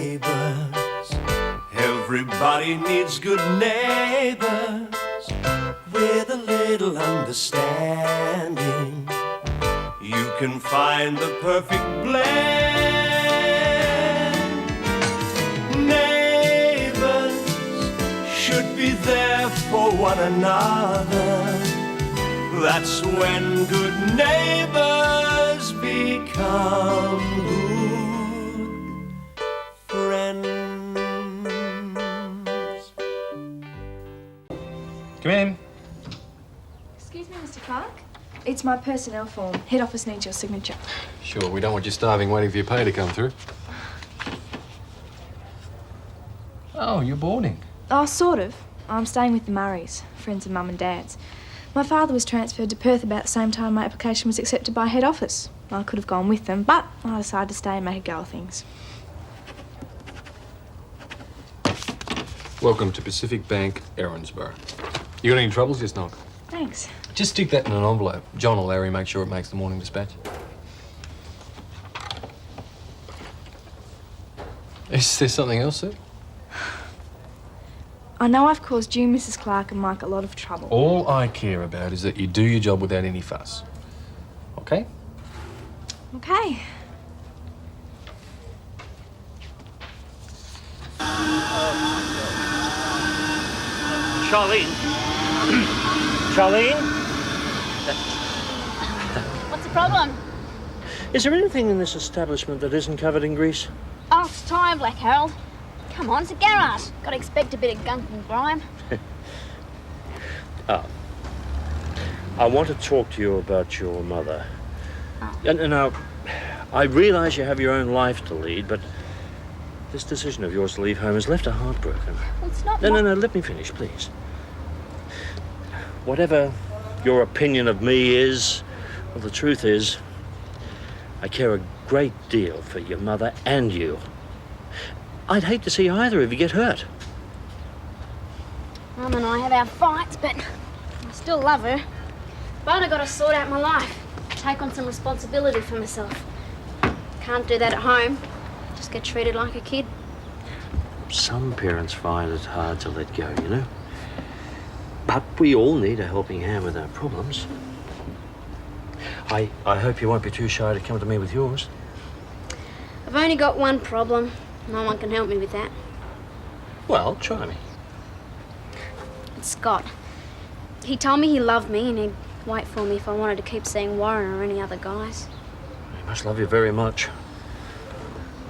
neighbours. Everybody needs good neighbours with a little understanding. You can find the perfect blend. Neighbours should be there for one another. That's when good neighbours become good friends. Come in. Excuse me, Mr. Clarke. It's my personnel form. Head office needs your signature. Sure, we don't want you starving waiting for your pay to come through. Oh, you're boarding? Oh, sort of. I'm staying with the Murrays, friends of Mum and Dad's. My father was transferred to Perth about the same time my application was accepted by head office. I could have gone with them, but I decided to stay and make a go of things. Welcome to Pacific Bank, Erinsborough. You got any troubles? Just knock. Thanks. Just stick that in an envelope. John or Larry make sure it makes the morning dispatch. Is there something else, sir? I know I've caused you, Mrs. Clarke, and Mike a lot of trouble. All I care about is that you do your job without any fuss. Okay? Okay. Charlene? Charlene? What's the problem? Is there anything in this establishment that isn't covered in grease? Oh, it's time, Black Harold. Come on, it's a garage. Gotta expect a bit of gunk and grime. I want to talk to you about your mother. Oh. And now, I realise you have your own life to lead, but this decision of yours to leave home has left her heartbroken. Well, it's not No, let me finish, please. Whatever your opinion of me is, well, the truth is, I care a great deal for your mother and you. I'd hate to see either of you get hurt. Mum and I have our fights, but I still love her. But I gotta sort out my life, take on some responsibility for myself. Can't do that at home. Just get treated like a kid. Some parents find it hard to let go, you know. But we all need a helping hand with our problems. I hope you won't be too shy to come to me with yours. I've only got one problem. No one can help me with that. Well, try me. It's Scott. He told me he loved me and he'd wait for me if I wanted to keep seeing Warren or any other guys. He must love you very much.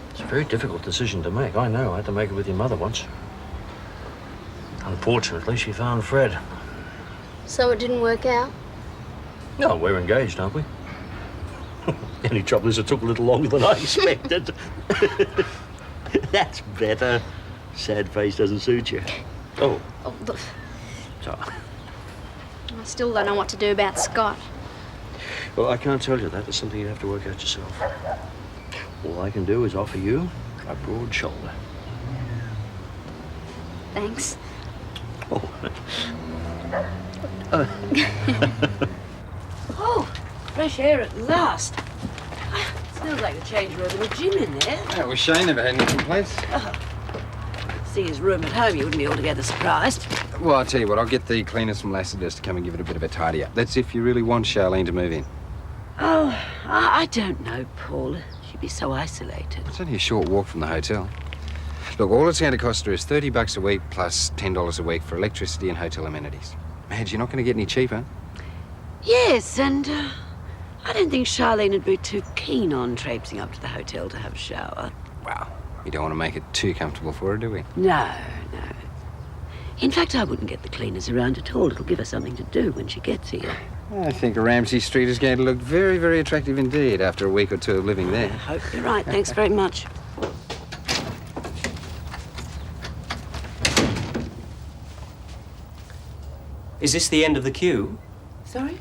It's a very difficult decision to make. I know. I had to make it with your mother once. Unfortunately, she found Fred. So it didn't work out? No, we're engaged, aren't we? The only trouble is it took a little longer than I expected. That's better. Sad face doesn't suit you. Oh. Oh, look, So, I still don't know what to do about Scott. well, I can't tell you that. It's something you have to work out yourself. All I can do is offer you a broad shoulder. Thanks. Oh. Oh, fresh air at last. Smells like a change room and a gym in there. Well, Shane never had any complaints. Seeing his room at home, you wouldn't be altogether surprised. Well, I'll tell you what, I'll get the cleaners from Lassiter's to come and give it a bit of a tidy up. That's if you really want Charlene to move in. Oh, I don't know, Paul. She'd be so isolated. It's only a short walk from the hotel. Look, all it's going to cost her is $30 a week plus $10 a week for electricity and hotel amenities. Madge, you're not going to get any cheaper. Yes, and I don't think Charlene would be too keen on traipsing up to the hotel to have a shower. Well, we don't want to make it too comfortable for her, do we? No. In fact, I wouldn't get the cleaners around at all. It'll give her something to do when she gets here. I think Ramsay Street is going to look very, very attractive indeed after a week or two of living there. I hope you're right. Thanks very much. Is this the end of the queue? Sorry?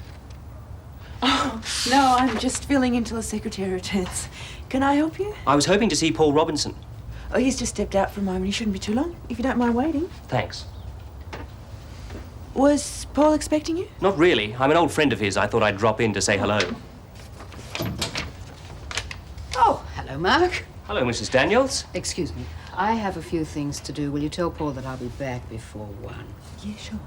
Oh, no, I'm just filling in till the secretary returns. Can I help you? I was hoping to see Paul Robinson. Oh, he's just stepped out for a moment. He shouldn't be too long, if you don't mind waiting. Thanks. Was Paul expecting you? Not really. I'm an old friend of his. I thought I'd drop in to say hello. Oh, hello, Mark. Hello, Mrs. Daniels. Excuse me. I have a few things to do. Will you tell Paul that I'll be back before 1? Yeah, sure.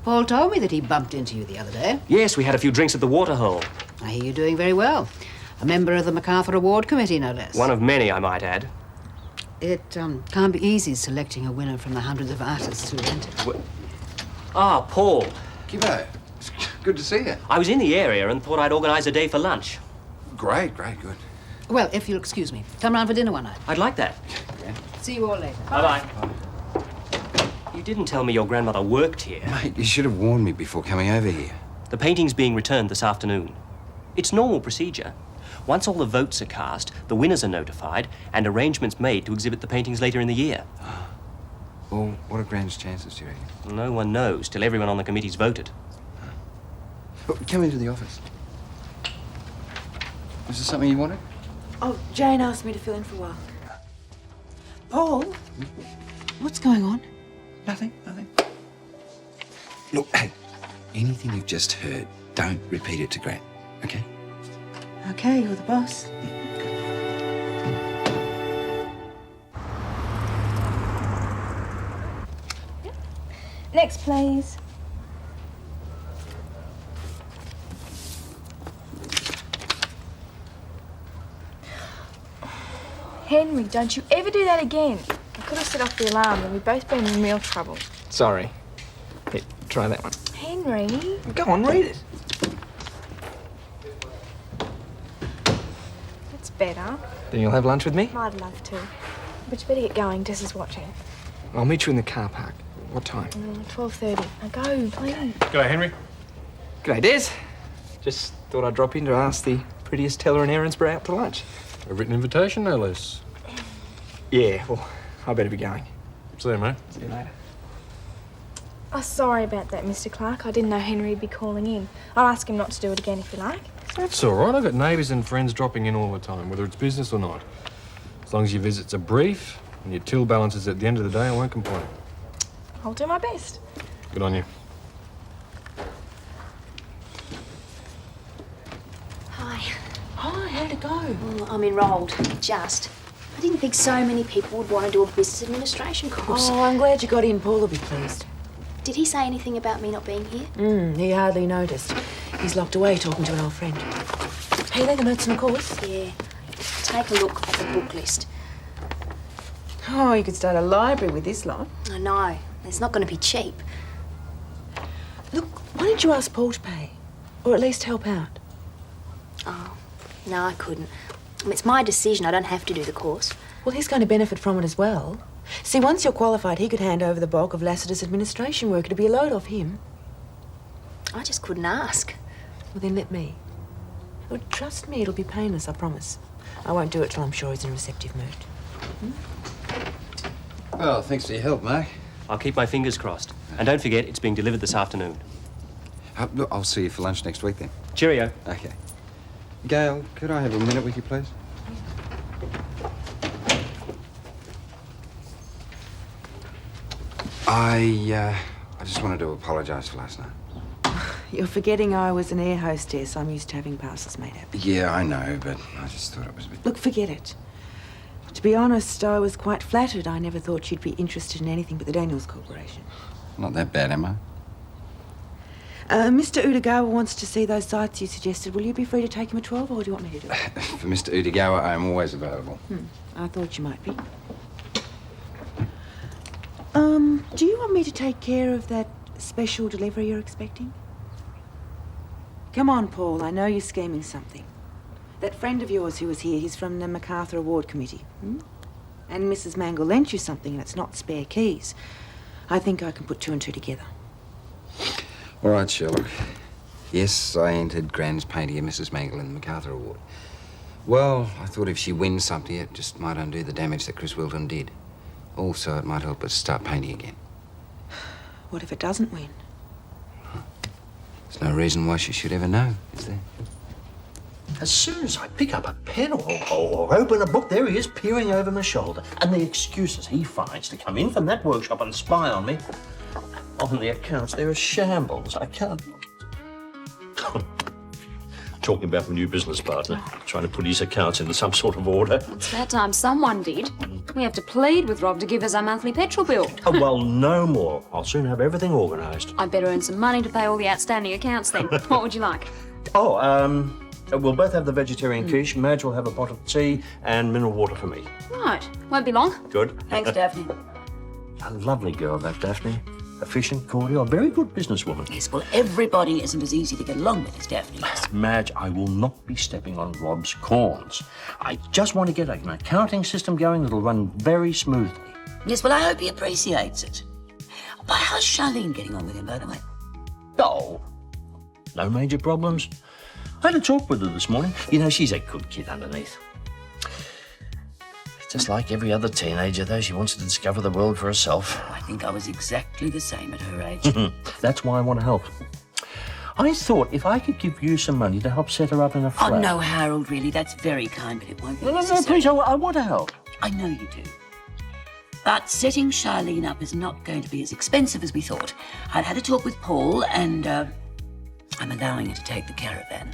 Paul told me that he bumped into you the other day. Yes, we had a few drinks at the Waterhole. I hear you're doing very well. A member of the MacArthur Award Committee, no less. One of many, I might add. It can't be easy selecting a winner from the hundreds of artists who entered. Ah, Paul. G'day. It's good to see you. I was in the area and thought I'd organise a day for lunch. Great, good. Well, if you'll excuse me, come round for dinner one night. I'd like that. See you all later. Bye-bye. You didn't tell me your grandmother worked here. Mate, you should have warned me before coming over here. The painting's being returned this afternoon. It's normal procedure. Once all the votes are cast, the winners are notified and arrangements made to exhibit the paintings later in the year. Well, what are Gran's chances, do you reckon? No one knows till everyone on the committee's voted. Oh, come into the office. Is there something you wanted? Oh, Jane asked me to fill in for a while. Paul? What's going on? Nothing. Look, hey, anything you've just heard, don't repeat it to Gran, okay? Okay, you're the boss. Next, please. Henry, don't you ever do that again. I could have set off the alarm and we'd both been in real trouble. Sorry. Here, try that one. Henry? Go on, read it. That's better. Then you'll have lunch with me? I'd love to. But you better get going, Tess is watching. I'll meet you in the car park. What time? 12:30. Now go, please. G'day, Henry. G'day, Des. Just thought I'd drop in to ask the prettiest teller in Erinsborough out to lunch. A written invitation, no less. Yeah, well, I better be going. See you, mate. See you later. Oh, sorry about that, Mr. Clarke. I didn't know Henry'd be calling in. I'll ask him not to do it again if you like. That's all right. I've got neighbours and friends dropping in all the time, whether it's business or not. As long as your visits are brief and your till balance is at the end of the day, I won't complain. I'll do my best. Good on you. Hi. Hi, how'd it go? Oh, I'm enrolled. Just. I didn't think so many people would want to do a business administration course. Oh, I'm glad you got in. Paul will be pleased. Did he say anything about me not being here? He hardly noticed. He's locked away talking to an old friend. Hey, they the notes on the course? Yeah. Take a look at the book list. Oh, you could start a library with this lot. I know. It's not going to be cheap. Look, why didn't you ask Paul to pay? Or at least help out? Oh, no, I couldn't. It's my decision. I don't have to do the course. Well, he's going to benefit from it as well. See, once you're qualified, he could hand over the bulk of Lassiter's administration work. It'd be a load off him. I just couldn't ask. Well, then let me. Oh, trust me, it'll be painless, I promise. I won't do it till I'm sure he's in a receptive mood. Well, thanks for your help, Mark. I'll keep my fingers crossed. And don't forget, it's being delivered this afternoon. Look, I'll see you for lunch next week then. Cheerio. Okay. Gail, could I have a minute with you, please? I just wanted to apologise for last night. You're forgetting I was an air hostess. I'm used to having passes made up. Yeah, I know, but I just thought it was a bit... Look, forget it. To be honest, I was quite flattered. I never thought you'd be interested in anything but the Daniels Corporation. Not that bad, am I? Mr. Udagawa wants to see those sites you suggested. Will you be free to take him at 12, or do you want me to do it? For Mr. Udagawa, I am always available. I thought you might be. Do you want me to take care of that special delivery you're expecting? Come on, Paul. I know you're scheming something. That friend of yours who was here, he's from the MacArthur Award Committee. And Mrs. Mangle lent you something, and it's not spare keys. I think I can put two and two together. All right, Sherlock. Yes, I entered Gran's painting of Mrs. Mangle in the MacArthur Award. Well, I thought if she wins something, it just might undo the damage that Chris Wilton did. Also, it might help us start painting again. What if it doesn't win? There's no reason why she should ever know, is there? As soon as I pick up a pen or open a book, there he is peering over my shoulder. And the excuses he finds to come in from that workshop and spy on me. On the accounts, they're a shambles. I can't... talking about my new business partner, trying to put his accounts into some sort of order. It's that time someone did. We have to plead with Rob to give us our monthly petrol bill. Oh, well, no more. I'll soon have everything organised. I'd better earn some money to pay all the outstanding accounts then. What would you like? Oh, we'll both have the vegetarian quiche. Madge will have a pot of tea and mineral water for me. Right. Won't be long. Good. Thanks, Daphne. A lovely girl, that Daphne. Efficient, cordial, a very good businesswoman. Yes, well, everybody isn't as easy to get along with as Daphne is. Madge, I will not be stepping on Rob's corns. I just want to get an accounting system going that'll run very smoothly. Yes, well, I hope he appreciates it. But how's Charlene getting on with him, by the way? Oh, no major problems. I had a talk with her this morning. You know, she's a good kid underneath. Just like every other teenager, though, she wants to discover the world for herself. I think I was exactly the same at her age. That's why I want to help. I thought if I could give you some money to help set her up in a flat... Oh, no, Harold, really, that's very kind, but it won't be No, necessary. please, I want to help. I know you do. But setting Charlene up is not going to be as expensive as we thought. I've had a talk with Paul, and I'm allowing her to take the caravan.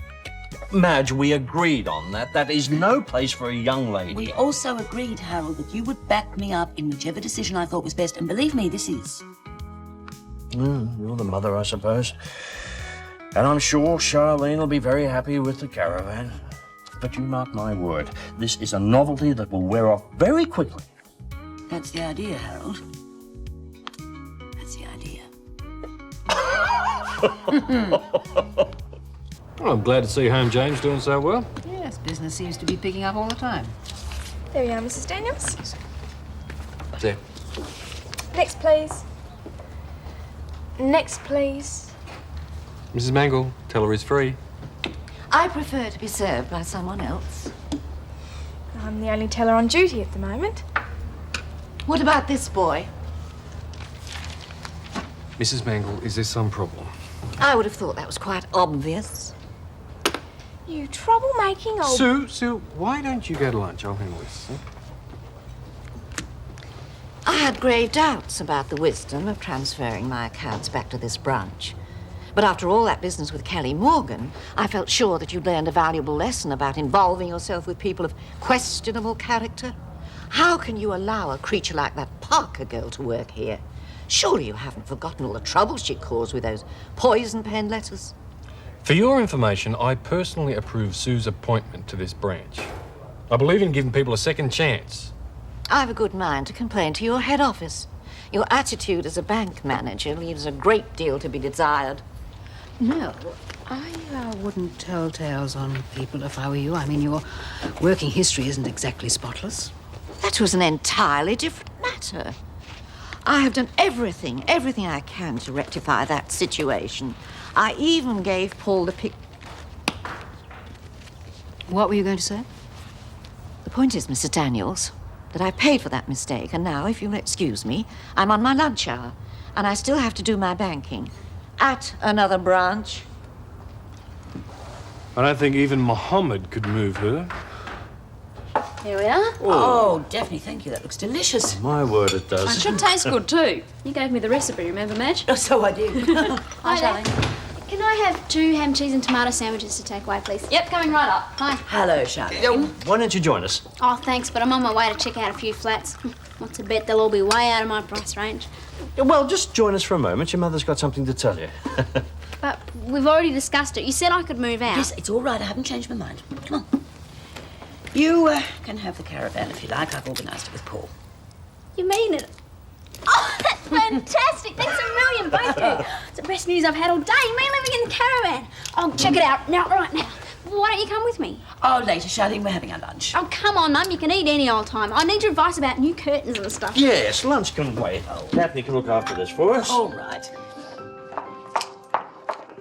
Madge, we agreed on that. That is no place for a young lady. We also agreed, Harold, that you would back me up in whichever decision I thought was best, and believe me, this is. You're the mother, I suppose. And I'm sure Charlene will be very happy with the caravan. But you mark my word, this is a novelty that will wear off very quickly. That's the idea, Harold. That's the idea. Well, I'm glad to see Home James doing so well. Yes, business seems to be picking up all the time. There we are, Mrs. Daniels. There. Next, please. Next, please. Mrs. Mangle, teller is free. I prefer to be served by someone else. I'm the only teller on duty at the moment. What about this boy? Mrs. Mangle, is there some problem? I would have thought that was quite obvious. You troublemaking old... Sue, why don't you go to lunch? I'll handle this. I had grave doubts about the wisdom of transferring my accounts back to this branch. But after all that business with Kelly Morgan, I felt sure that you'd learned a valuable lesson about involving yourself with people of questionable character. How can you allow a creature like that Parker girl to work here? Surely you haven't forgotten all the trouble she caused with those poison pen letters. For your information, I personally approve Sue's appointment to this branch. I believe in giving people a second chance. I have a good mind to complain to your head office. Your attitude as a bank manager leaves a great deal to be desired. No, I wouldn't tell tales on people if I were you. I mean, your working history isn't exactly spotless. That was an entirely different matter. I have done everything I can to rectify that situation. I even gave Paul the pic... What were you going to say? The point is, Mr. Daniels, that I paid for that mistake, and now, if you'll excuse me, I'm on my lunch hour, and I still have to do my banking at another branch. I don't think even Mohammed could move her. Here we are. Oh, Daphne, thank you. That looks delicious. My word, it does. It should taste good too. You gave me the recipe, remember, Madge? Oh, so I did. Hi, Charlie. Can I have 2 ham, cheese and tomato sandwiches to take away, please? Yep, coming right up. Hi. Hello, Charlotte. Why don't you join us? Oh, thanks, but I'm on my way to check out a few flats. What's a bet they'll all be way out of my price range. Well, just join us for a moment. Your mother's got something to tell you. But we've already discussed it. You said I could move out. Yes, it's all right. I haven't changed my mind. Come on. You can have the caravan if you like. I've organised it with Paul. You mean it? Oh, that's fantastic. Thanks a million, both of you. It's the best news I've had all day. Me living in the caravan. I'll check it out right now. Why don't you come with me? Oh, later, Charlene. We're having our lunch. Oh, come on, Mum. You can eat any old time. I need your advice about new curtains and stuff. Yes, lunch can wait. Daphne can look after this for us. All right.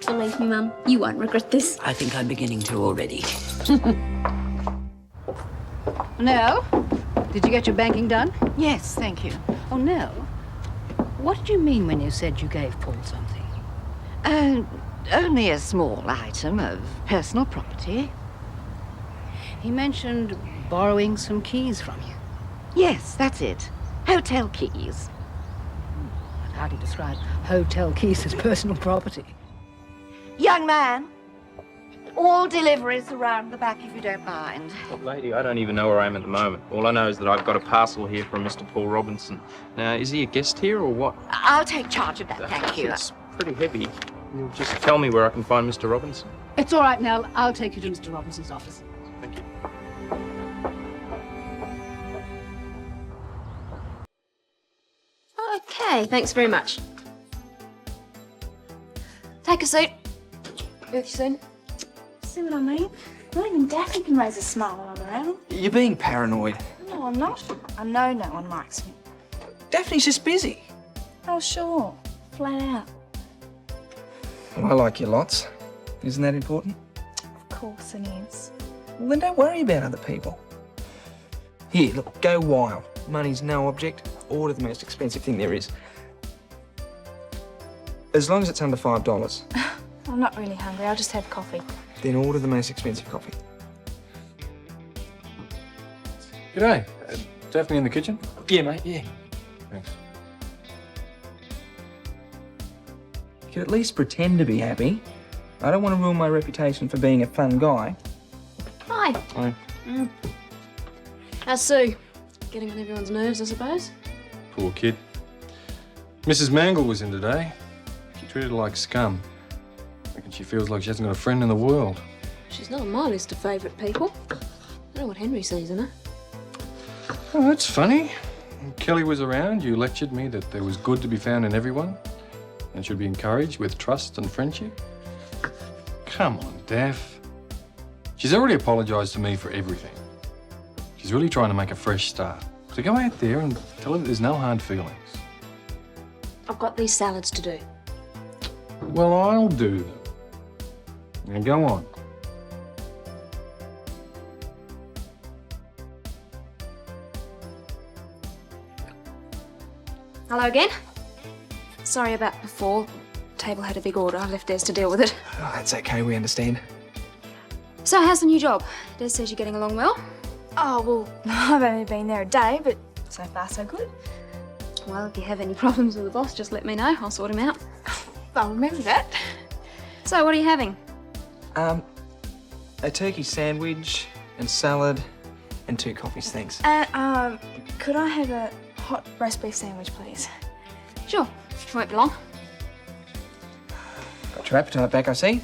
Believe me, Mum, you won't regret this. I think I'm beginning to already. Nell, did you get your banking done? Yes, thank you. Oh, Nell, what did you mean when you said you gave Paul something? Only a small item of personal property. He mentioned borrowing some keys from you. Yes, that's it. Hotel keys. How do you describe hotel keys as personal property? Young man, all deliveries around the back if you don't mind. Look, lady, I don't even know where I am at the moment. All I know is that I've got a parcel here from Mr. Paul Robinson. Now, is he a guest here or what? I'll take charge of that, thank you. It's pretty heavy. You'll just tell me where I can find Mr. Robinson. It's all right, Nell. I'll take you to Mr. Robinson's office. Thank you. Okay, thanks very much. Take a seat. Be with you soon. See what I mean? Not even Daphne can raise a smile when I'm around. You're being paranoid. No, I'm not. I know no one likes me. Daphne's just busy. Oh, sure. Flat out. Well, I like you lots. Isn't that important? Of course it is. Well, then don't worry about other people. Here, look, go wild. Money's no object. Order the most expensive thing there is. As long as it's under $5. I'm not really hungry. I'll just have coffee. Then order the most expensive coffee. G'day. Daphne in the kitchen? Yeah, mate, yeah. Thanks. You could at least pretend to be happy. I don't want to ruin my reputation for being a fun guy. Hi. Hi. How's Sue? Getting on everyone's nerves, I suppose. Poor kid. Mrs. Mangle was in today. She treated her like scum. I reckon she feels like she hasn't got a friend in the world. She's not on my list of favourite people. I don't know what Henry sees in her. Oh, that's funny. When Kelly was around, you lectured me that there was good to be found in everyone and should be encouraged with trust and friendship. Come on, Daph. She's already apologised to me for everything. She's really trying to make a fresh start. So go out there and tell her that there's no hard feelings. I've got these salads to do. Well, I'll do them. Now go on. Hello again. Sorry about before. Table had a big order. I left Des to deal with it. Oh, that's okay, we understand. So how's the new job? Des says you're getting along well. Oh, well, I've only been there a day, but so far so good. Well, if you have any problems with the boss, just let me know. I'll sort him out. I'll remember that. So what are you having? A turkey sandwich and salad and 2 coffees, thanks. Could I have a hot roast beef sandwich, please? Sure. Won't be long. Got your appetite back, I see.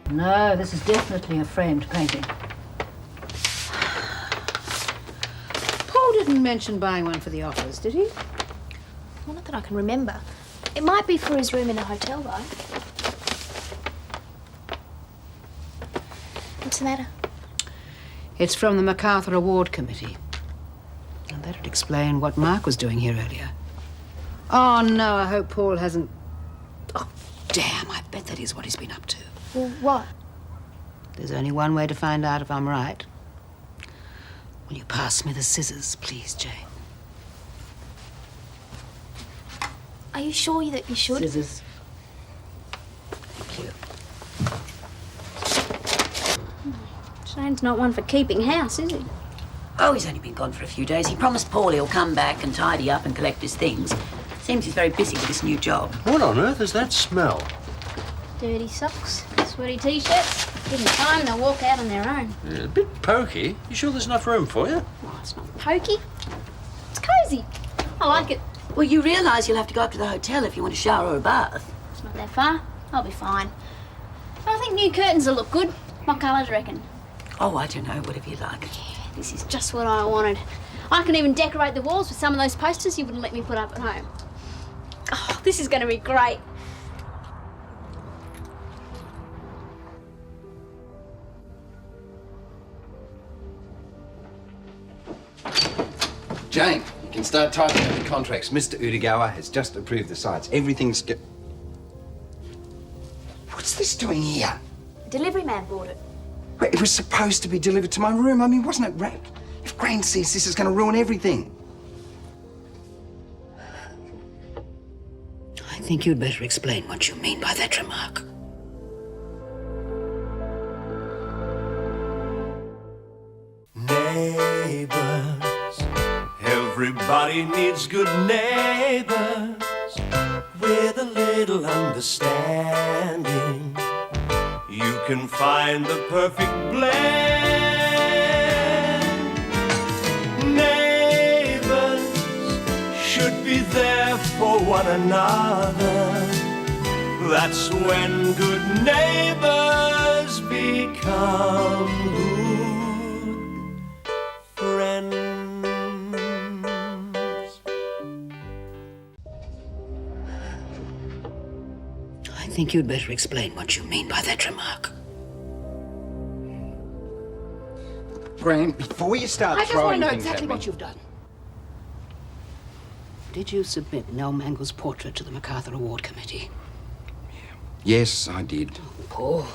No, this is definitely a framed painting. Paul didn't mention buying one for the office, did he? Well, not that I can remember. It might be for his room in a hotel, though. What's the matter? It's from the MacArthur Award Committee. And that'd explain what Mark was doing here earlier. Oh, no, I hope Paul hasn't... Oh, damn, I bet that is what he's been up to. Well, what? There's only one way to find out if I'm right. Will you pass me the scissors, please, Jane? Are you sure that you should? Scissors. Thank you. Shane's not one for keeping house, is he? Oh, he's only been gone for a few days. He promised Paul he'll come back and tidy up and collect his things. Seems he's very busy with this new job. What on earth is that smell? Dirty socks, sweaty t-shirts. Give them time, they'll walk out on their own. Yeah, a bit pokey. You sure there's enough room for you? Oh, it's not pokey. It's cosy. I like it. Well, you realise you'll have to go up to the hotel if you want a shower or a bath. It's not that far. I'll be fine. I think new curtains will look good. What colour do you reckon? Oh, I don't know, whatever you like. This is just what I wanted. I can even decorate the walls with some of those posters you wouldn't let me put up at home. Oh, this is going to be great. Jane, you can start typing up the contracts. Mr. Udegawa has just approved the sites. Everything's good. What's this doing here? The delivery man bought it. Well, it was supposed to be delivered to my room. I mean, wasn't it wrapped? If Gran sees this, it's going to ruin everything. I think you'd better explain what you mean by that remark. Neighbours, everybody needs good neighbours with a little understanding. you can find the perfect blend. Neighbours should be there for one another. That's when good neighbours become good friends. I think you'd better explain what you mean by that remark. Gran, before you start I just want throwing to know things exactly at me... what you've done. Did you submit Nell Mangle's portrait to the MacArthur Award Committee? Yes, I did. Paul,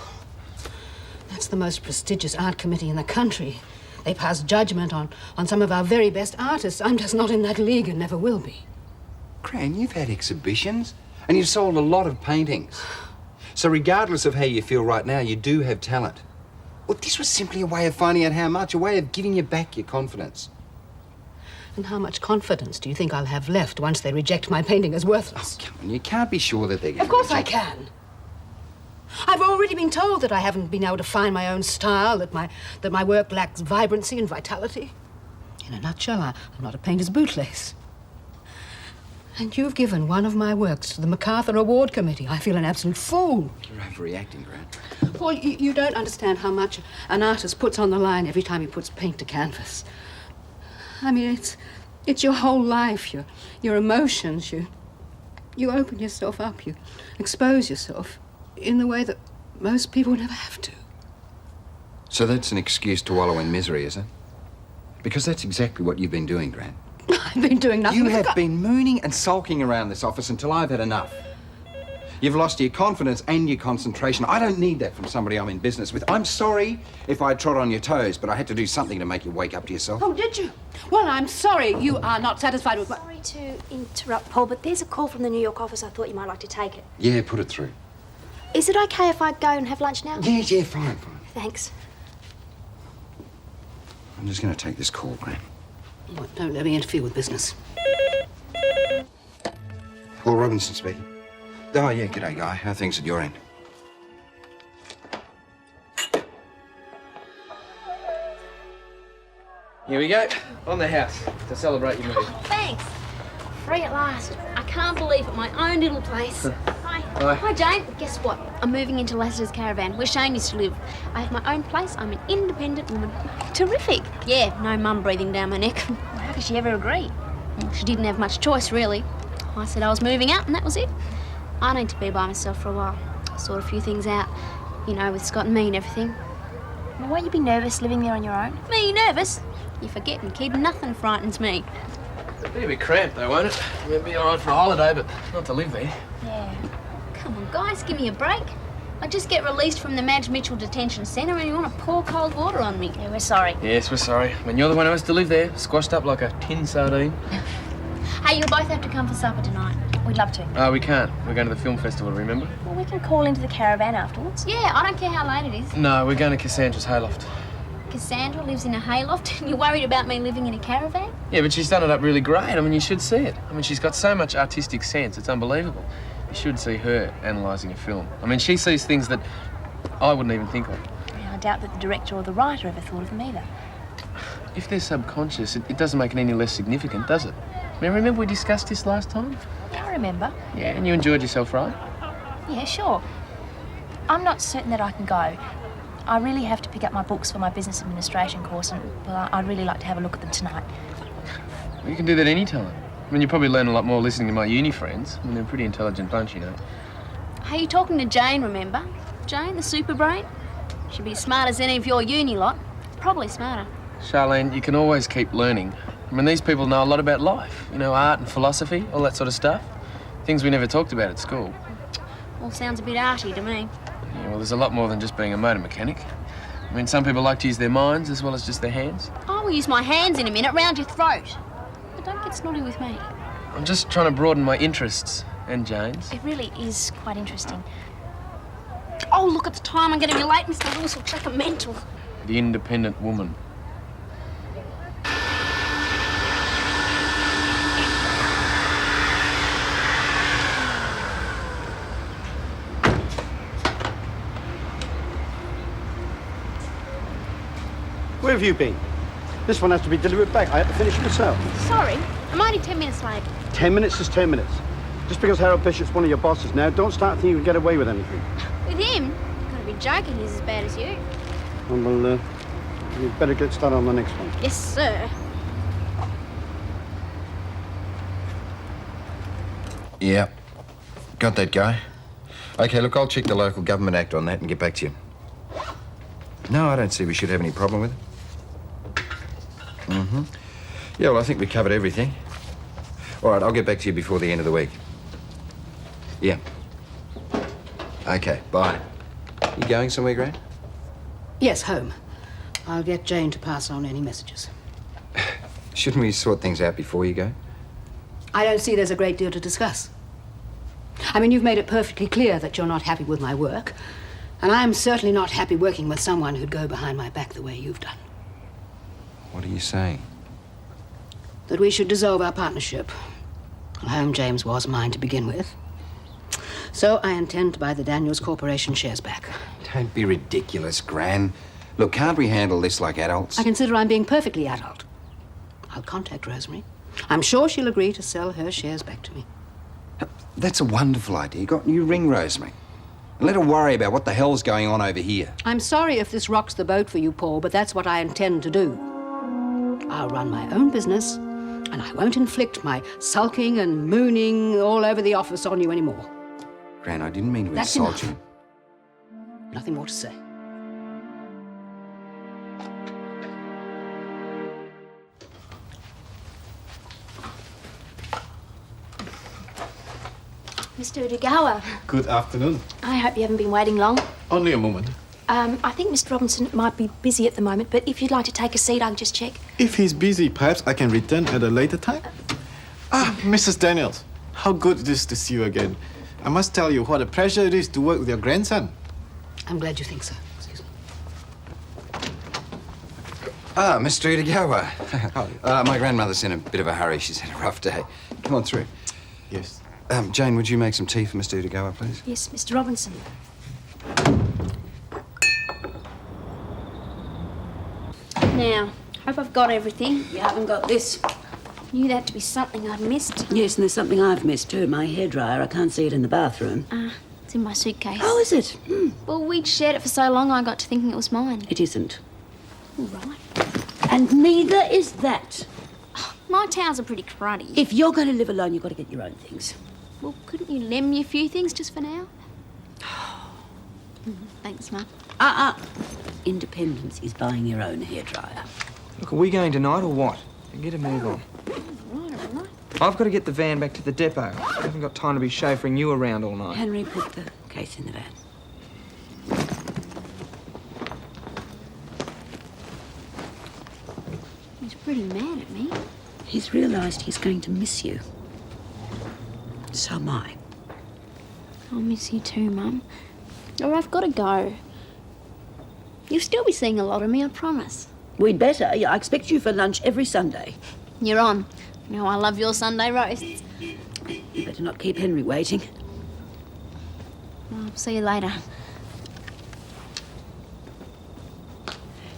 that's the most prestigious art committee in the country. They pass judgment on some of our very best artists. I'm just not in that league and never will be. Gran, you've had exhibitions and you've sold a lot of paintings. So regardless of how you feel right now, you do have talent. Well, this was simply a way of finding out how much, a way of giving you back your confidence. And how much confidence do you think I'll have left once they reject my painting as worthless? Oh, come on, you can't be sure that they're going to... Of course I can. I've already been told that I haven't been able to find my own style, that my work lacks vibrancy and vitality. In a nutshell, I'm not a painter's bootlace. And you've given one of my works to the MacArthur Award Committee. I feel an absolute fool. You're overreacting, Gran. Paul, you don't understand how much an artist puts on the line every time he puts paint to canvas. I mean, it's your whole life, your emotions. You open yourself up, you expose yourself in the way that most people never have to. So that's an excuse to wallow in misery, is it? Because that's exactly what you've been doing, Gran. I've been doing nothing. You have been mooning and sulking around this office until I've had enough. You've lost your confidence and your concentration. I don't need that from somebody I'm in business with. I'm sorry if I trod on your toes, but I had to do something to make you wake up to yourself. Oh, did you? Well, I'm sorry you are not satisfied with my... Sorry to interrupt, Paul, but there's a call from the New York office. I thought you might like to take it. Yeah, put it through. Is it okay if I go and have lunch now? Yeah, fine. Thanks. I'm just going to take this call, Gran. Well, don't let me interfere with business. Paul Robinson speaking. Oh, yeah, g'day, Guy. How are things at your end? Here we go. On the house to celebrate your move. Thanks. Free at last. I can't believe it. My own little place. Hi. Hi. Hi, Jane. Guess what? I'm moving into Lassiter's caravan, where Shane used to live. I have my own place. I'm an independent woman. Terrific. Yeah, no mum breathing down my neck. How could she ever agree? Well, she didn't have much choice, really. I said I was moving out, and that was it. I need to be by myself for a while. Sort a few things out, you know, with Scott and me and everything. Well, won't you be nervous living there on your own? Me nervous? You're forgetting, kid. Nothing frightens me. It'll be a bit cramped, though, won't it? It'll be all right for a holiday, but not to live there. Yeah. Come on, guys, give me a break. I just get released from the Madge Mitchell Detention Centre and you want to pour cold water on me. Yeah, we're sorry. Yes, we're sorry. I mean, you're the one who has to live there, squashed up like a tin sardine. Hey, you'll both have to come for supper tonight. We'd love to. Oh, we can't. We're going to the film festival, remember? Well, we can call into the caravan afterwards. Yeah, I don't care how late it is. No, we're going to Cassandra's hayloft. Cassandra lives in a hayloft and you're worried about me living in a caravan? Yeah, but she's done it up really great. I mean, you should see it. I mean, she's got so much artistic sense. It's unbelievable. You should see her analysing a film. I mean, she sees things that I wouldn't even think of. Yeah, I doubt that the director or the writer ever thought of them either. If they're subconscious, it doesn't make it any less significant, does it? I mean, remember we discussed this last time? Yeah, I remember. Yeah, and you enjoyed yourself, right? Yeah, sure. I'm not certain that I can go. I really have to pick up my books for my business administration course, and well, I'd really like to have a look at them tonight. You can do that any time. I mean, you probably learn a lot more listening to my uni friends. I mean, they're a pretty intelligent bunch, you know. Hey, you're talking to Jane, remember? Jane, the super brain? She'd be as smart as any of your uni lot. Probably smarter. Charlene, you can always keep learning. I mean, these people know a lot about life. You know, art and philosophy, all that sort of stuff. Things we never talked about at school. All sounds a bit arty to me. Yeah, well, there's a lot more than just being a motor mechanic. I mean, some people like to use their minds as well as just their hands. I will use my hands in a minute, round your throat. But don't get snotty with me. I'm just trying to broaden my interests, and Jane's. It really is quite interesting. Oh, look at the time. I'm going to be late. Mr. Lewis will check a mental. The independent woman. have you been? This one has to be delivered back. I had to finish it myself. Sorry, I'm only 10 minutes late. 10 minutes is 10 minutes. Just because Harold Bishop's one of your bosses now, don't start thinking you can get away with anything. With him? You've got to be joking, he's as bad as you. Well, you'd better get started on the next one. Yes, sir. Yeah. Got that guy. OK, look, I'll check the Local Government Act on that and get back to you. No, I don't see we should have any problem with it. Mm-hmm. Yeah, well, I think we covered everything. All right, I'll get back to you before the end of the week. Yeah. OK, bye. You going somewhere, Gran? Yes, home. I'll get Jane to pass on any messages. Shouldn't we sort things out before you go? I don't see there's a great deal to discuss. I mean, you've made it perfectly clear that you're not happy with my work, and I'm certainly not happy working with someone who'd go behind my back the way you've done. What are you saying? That we should dissolve our partnership. Well, Home James was mine to begin with. So I intend to buy the Daniels Corporation shares back. Don't be ridiculous, Gran. Look, can't we handle this like adults? I consider I'm being perfectly adult. I'll contact Rosemary. I'm sure she'll agree to sell her shares back to me. That's a wonderful idea. You ring Rosemary. And let her worry about what the hell's going on over here. I'm sorry if this rocks the boat for you, Paul, but that's what I intend to do. I'll run my own business, and I won't inflict my sulking and mooning all over the office on you anymore. Gran, I didn't mean to That's insult enough. you. Nothing more to say. Mr. Udogawa, Good afternoon. I hope you haven't been waiting long. Only a moment. I think Mr. Robinson might be busy at the moment, but if you'd like to take a seat, I'll just check. If he's busy, perhaps I can return at a later time? Mrs. Daniels, how good it is to see you again. I must tell you what a pleasure it is to work with your grandson. I'm glad you think so. Excuse me. Ah, Mr. Udogawa. My grandmother's in a bit of a hurry. She's had a rough day. Come on through. Yes. Jane, would you make some tea for Mr. Udogawa, please? Yes, Mr. Robinson. Now, hope I've got everything. You haven't got this. Knew that to be something I'd missed. Yes, and there's something I've missed too. My hairdryer. I can't see it in the bathroom. It's in my suitcase. Oh, is it? Well, we'd shared it for so long, I got to thinking it was mine. It isn't. All right. And neither is that. My towels are pretty cruddy. If you're going to live alone, you've got to get your own things. Well, couldn't you lend me a few things just for now? Thanks, Mum. Independence is buying your own hairdryer. Look, are we going tonight or what? Get a move on. All right. I've got to get the van back to the depot. I haven't got time to be chauffeuring you around all night. Henry, put the case in the van. He's pretty mad at me. He's realised he's going to miss you. So am I. I'll miss you too, Mum. Or I've got to go. You'll still be seeing a lot of me, I promise. We'd better. I expect you for lunch every Sunday. You're on. You know I love your Sunday roasts. You better not keep Henry waiting. I'll see you later.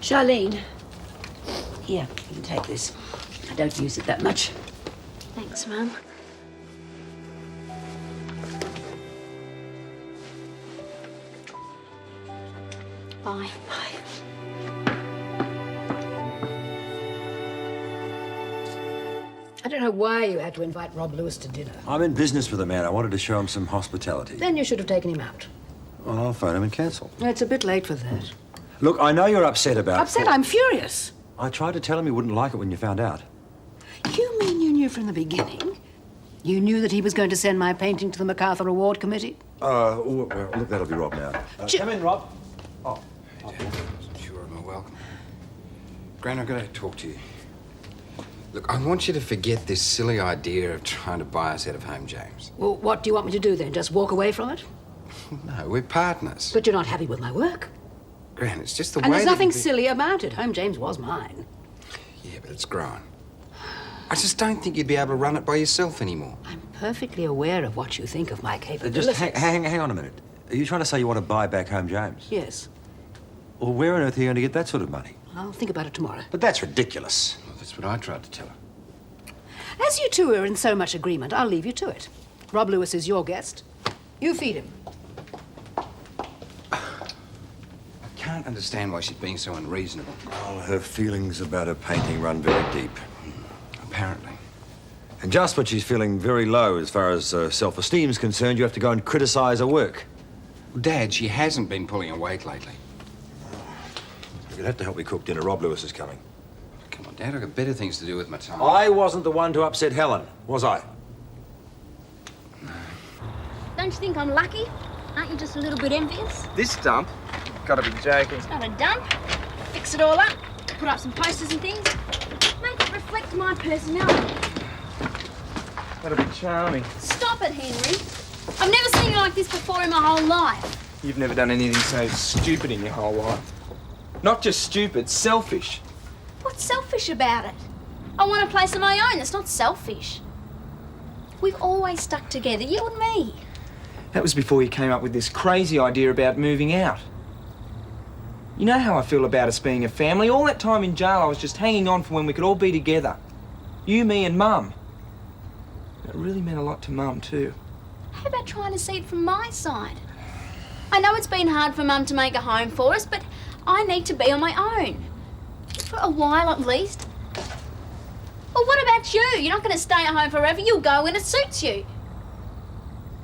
Charlene. Here, you can take this. I don't use it that much. Thanks, Mum. Bye. I don't know why you had to invite Rob Lewis to dinner. I'm in business with the man. I wanted to show him some hospitality. Then you should have taken him out. Well, I'll phone him and cancel. It's a bit late for that. Look, I know you're upset about... Upset? I'm furious. I tried to tell him he wouldn't like it when you found out. You mean you knew from the beginning? You knew that he was going to send my painting to the MacArthur Award Committee? Well, look, that'll be Rob now. Come in, Rob. Oh. Sure, I'm welcome. Gran, I've got to talk to you. Look, I want you to forget this silly idea of trying to buy us out of Home James. Well, what do you want me to do then? Just walk away from it? No, we're partners. But you're not happy with my work. Gran, it's just the way And there's that nothing we- silly about it. Home James was mine. Yeah, but it's grown. I just don't think you'd be able to run it by yourself anymore. I'm perfectly aware of what you think of my capabilities. Just hang on a minute. Are you trying to say you want to buy back Home James? Yes. Well, where on earth are you going to get that sort of money? I'll think about it tomorrow. But that's ridiculous. Well, that's what I tried to tell her. As you two are in so much agreement, I'll leave you to it. Rob Lewis is your guest. You feed him. I can't understand why she's being so unreasonable. Oh, her feelings about her painting run very deep. Apparently. And just when she's feeling very low as far as self-esteem is concerned, you have to go and criticise her work. Well, Dad, she hasn't been pulling a weight lately. You're gonna have to help me cook dinner. Rob Lewis is coming. Come on, Dad, I've got better things to do with my time. I wasn't the one to upset Helen, was I? Don't you think I'm lucky? Aren't you just a little bit envious? This dump? Gotta be joking. It's not a dump. Fix it all up, put up some posters and things. Make it reflect my personality. That'll be charming. Stop it, Henry. I've never seen you like this before in my whole life. You've never done anything so stupid in your whole life. Not just stupid, selfish. What's selfish about it? I want a place of my own. That's not selfish. We've always stuck together, you and me. That was before you came up with this crazy idea about moving out. You know how I feel about us being a family? All that time in jail, I was just hanging on for when we could all be together. You, me, and Mum. It really meant a lot to Mum, too. How about trying to see it from my side? I know it's been hard for Mum to make a home for us, but I need to be on my own. For a while, at least. Well, what about you? You're not going to stay at home forever. You'll go when it suits you.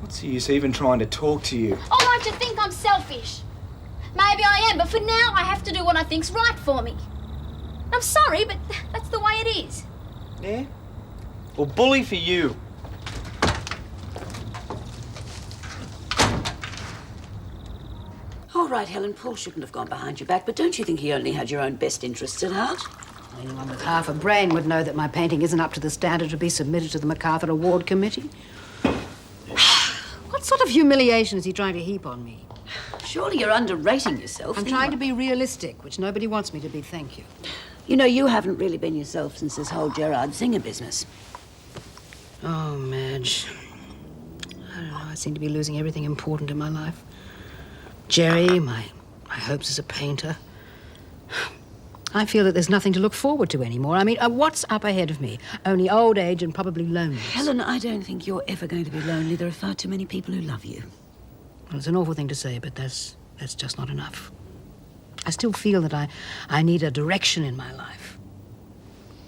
What's the use even trying to talk to you? All right, you think I'm selfish. Maybe I am, but for now, I have to do what I think's right for me. I'm sorry, but that's the way it is. Yeah? Well, bully for you. All right, Helen, Paul shouldn't have gone behind your back, but don't you think he only had your own best interests at heart? Anyone with half a brain would know that my painting isn't up to the standard to be submitted to the MacArthur Award Committee. What sort of humiliation is he trying to heap on me? Surely you're underrating yourself. I'm trying to be realistic, which nobody wants me to be, thank you. You know, you haven't really been yourself since this whole Gerard Singer business. Oh, Madge. I don't know, I seem to be losing everything important in my life. Jerry, my hopes as a painter. I feel that there's nothing to look forward to anymore. I mean, what's up ahead of me? Only old age and probably loneliness. Helen, I don't think you're ever going to be lonely. There are far too many people who love you. Well, it's an awful thing to say, but that's just not enough. I still feel that I need a direction in my life.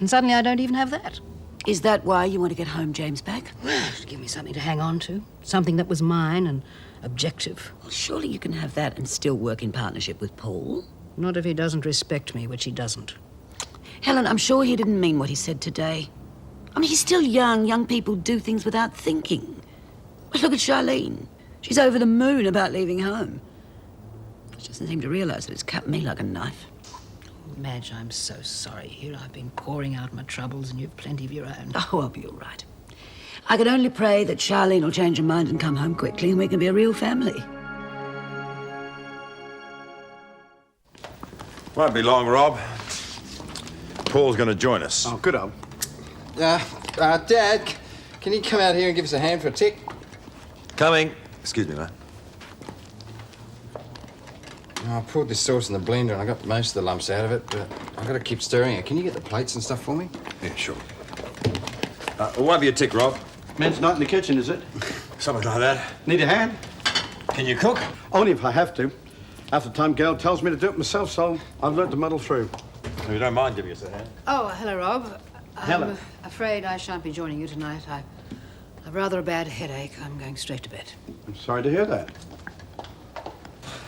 And suddenly I don't even have that. Is that why you want to get home James back? Well, give me something to hang on to. Something that was mine and objective. Well, surely you can have that and still work in partnership with Paul. Not if he doesn't respect me, which he doesn't. Helen, I'm sure he didn't mean what he said today. I mean, he's still young. Young people do things without thinking. Look at Charlene. She's over the moon about leaving home. She doesn't seem to realise that it's cut me like a knife. Madge, I'm so sorry. Here I've been pouring out my troubles and you've plenty of your own. Oh, I'll be all right. I can only pray that Charlene will change her mind and come home quickly and we can be a real family. Won't be long, Rob. Paul's going to join us. Oh, good on. Dad, can you come out here and give us a hand for a tick? Coming. Excuse me, mate. I poured this sauce in the blender and I got most of the lumps out of it, but I've got to keep stirring it. Can you get the plates and stuff for me? Yeah, sure. It won't be a tick, Rob. Men's not in the kitchen, is it? Something like that. Need a hand? Can you cook? Only if I have to. Half the time, Gail tells me to do it myself, so I've learned to muddle through. If you don't mind giving us a hand. Oh, hello, Rob. Helen. I'm afraid I shan't be joining you tonight. I've rather a bad headache. I'm going straight to bed. I'm sorry to hear that.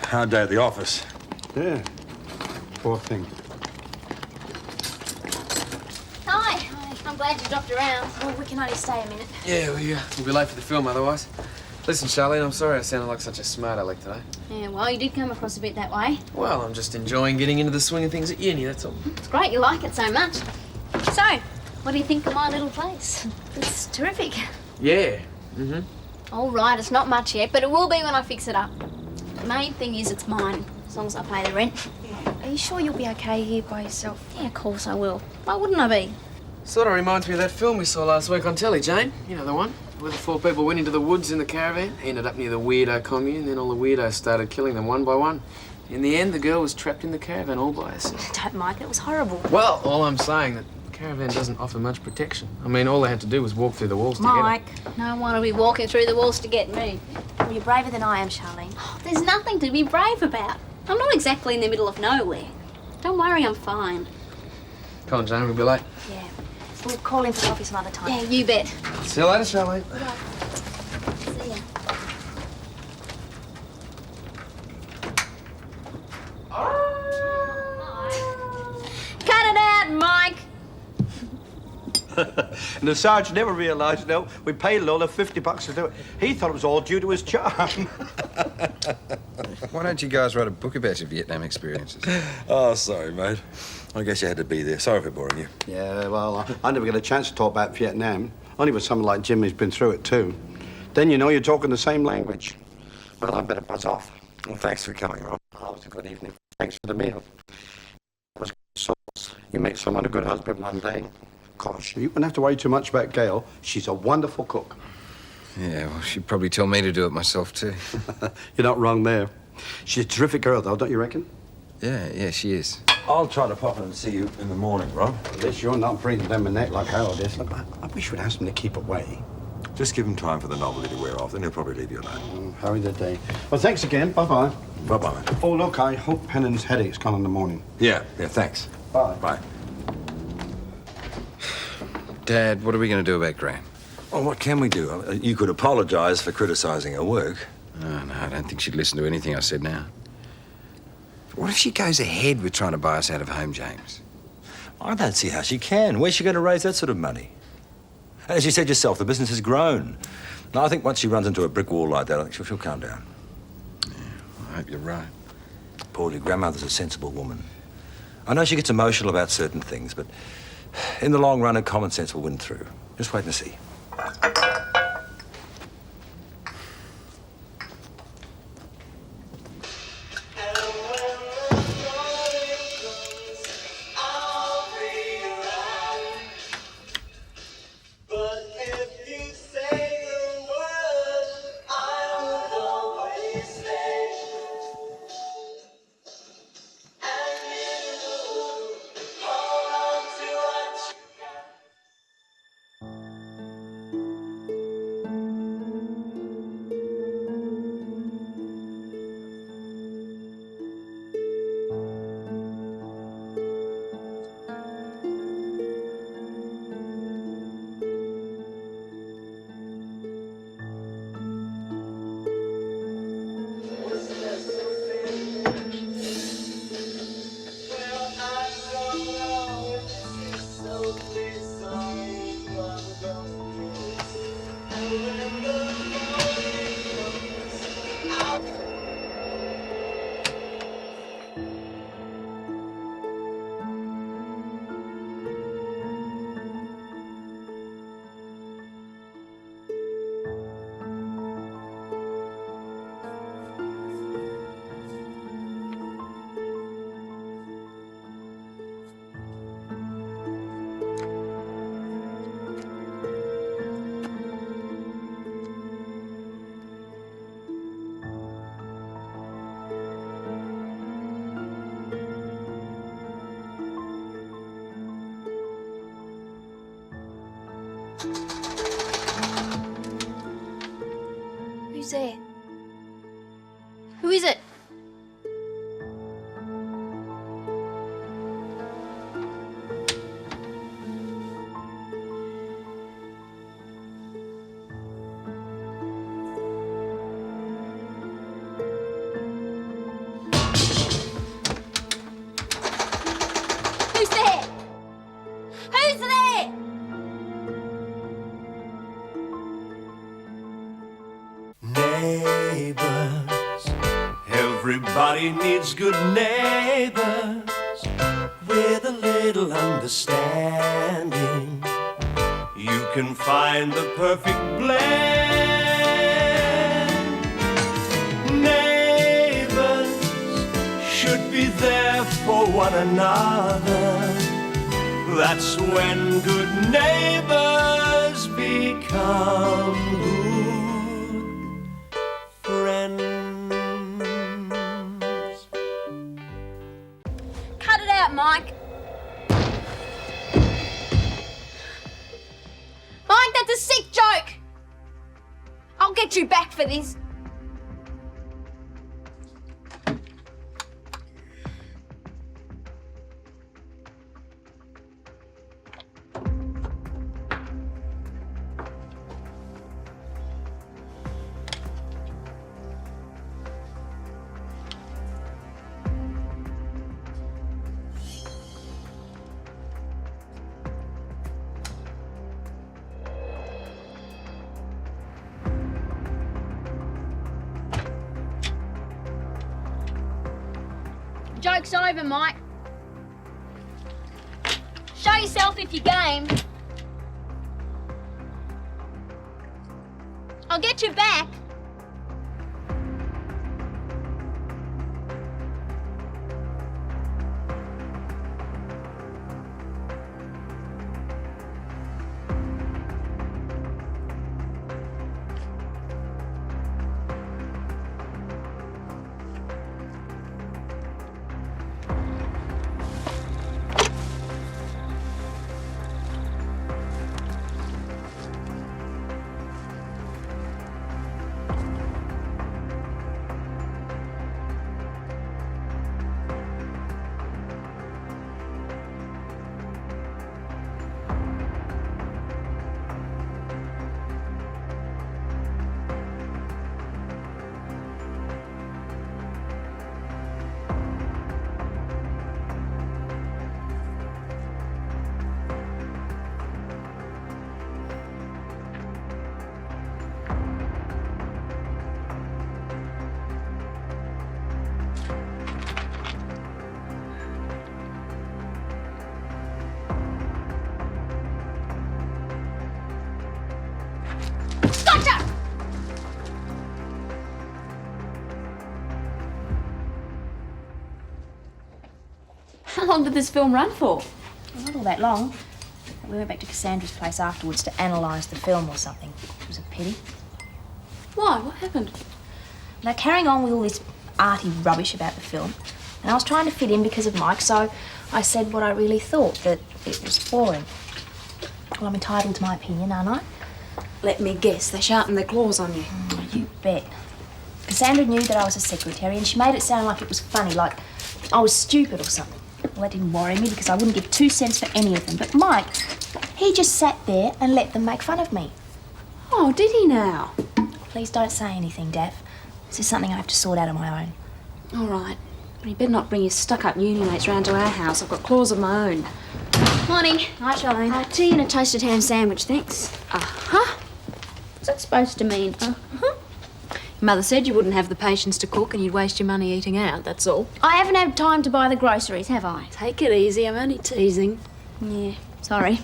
Hard day at the office. Yeah. Poor thing. Hi. I'm glad you dropped around. Well, we can only stay a minute. Yeah, we'll be late for the film otherwise. Listen, Charlene, I'm sorry I sounded like such a smart aleck today. Yeah, well, you did come across a bit that way. Well, I'm just enjoying getting into the swing of things at uni, that's all. It's great you like it so much. So, what do you think of my little place? It's terrific. Yeah. All right, it's not much yet, but it will be when I fix it up. The main thing is it's mine, as long as I pay the rent. Are you sure you'll be okay here by yourself? Yeah, of course I will. Why wouldn't I be? Sort of reminds me of that film we saw last week on telly, Jane. You know the one? Where the 4 people went into the woods in the caravan, ended up near the weirdo commune, then all the weirdos started killing them one by one. In the end, the girl was trapped in the caravan all by herself. Don't, Mike, it was horrible. Well, all I'm saying that the caravan doesn't offer much protection. I mean, all they had to do was walk through the walls to get her. Mike, no one will be walking through the walls to get me. Well, you're braver than I am, Charlene. Oh, there's nothing to be brave about. I'm not exactly in the middle of nowhere. Don't worry, I'm fine. Come on, Jane, we'll be late. Yeah. We'll call in for coffee some other time. Yeah, you bet. See you later, Charlene. See ya. Cut it out, Mike! And the sergeant never realised, we paid Lola $50 to do it. He thought it was all due to his charm. Why don't you guys write a book about your Vietnam experiences? Oh, sorry, mate. I guess you had to be there. Sorry for boring you. Yeah, well, I never get a chance to talk about Vietnam. Only with someone like Jim who's been through it too. Then you know you're talking the same language. Well, I better buzz off. Well, thanks for coming, Rob. Oh, it was a good evening. Thanks for the meal. It was good sauce. You make someone a good husband one day. Gosh, you wouldn't have to worry too much about Gail. She's a wonderful cook. Yeah, well, she'd probably tell me to do it myself, too. You're not wrong there. She's a terrific girl, though, don't you reckon? Yeah, she is. I'll try to pop in and see you in the morning, Rob. At least you're not breathing down my neck like Harold is. Look, I wish we'd ask him to keep away. Just give him time for the novelty to wear off, then he'll probably leave you alone. Hurry the day. Well, thanks again. Bye-bye. Bye-bye, mate. Oh, look, I hope Helen's headache's gone in the morning. Yeah, thanks. Bye. Bye. Dad, what are we going to do about Gran? Well, what can we do? You could apologise for criticising her work. No, I don't think she'd listen to anything I said now. What if she goes ahead with trying to buy us out of home, James? I don't see how she can. Where's she going to raise that sort of money? As you said yourself, the business has grown. Now, I think once she runs into a brick wall like that, I think she'll calm down. Yeah, I hope you're right. Paul, your grandmother's a sensible woman. I know she gets emotional about certain things, but in the long run, her common sense will win through. Just wait and see. Who's there? Who is it? Who's there? Who's there? Neighbours, everybody needs good neighbours with a little understanding. You can find the perfect blend. Neighbours should be there for one another. That's when good neighbours become good friends. get you back for this. Joke's over, Mike. Show yourself if you're game. I'll get you back. How long did this film run for? Well, not all that long. We went back to Cassandra's place afterwards to analyse the film or something. It was a pity. Why? What happened? They're carrying on with all this arty rubbish about the film, and I was trying to fit in because of Mike, so I said what I really thought, that it was boring. Well, I'm entitled to my opinion, aren't I? Let me guess, they sharpened their claws on you. You bet. Cassandra knew that I was a secretary, and she made it sound like it was funny, like I was stupid or something. Well, that didn't worry me because I wouldn't give 2 cents for any of them. But Mike, he just sat there and let them make fun of me. Oh, did he now? Please don't say anything, Daph. This is something I have to sort out on my own. All right. But you better not bring your stuck-up uni mates round to our house. I've got claws of my own. Morning. Hi, Charlene. Tea and a toasted ham sandwich, thanks. Uh-huh. What's that supposed to mean? Uh-huh. Mother said you wouldn't have the patience to cook and you'd waste your money eating out, that's all. I haven't had time to buy the groceries, have I? Take it easy, I'm only teasing. Yeah, sorry.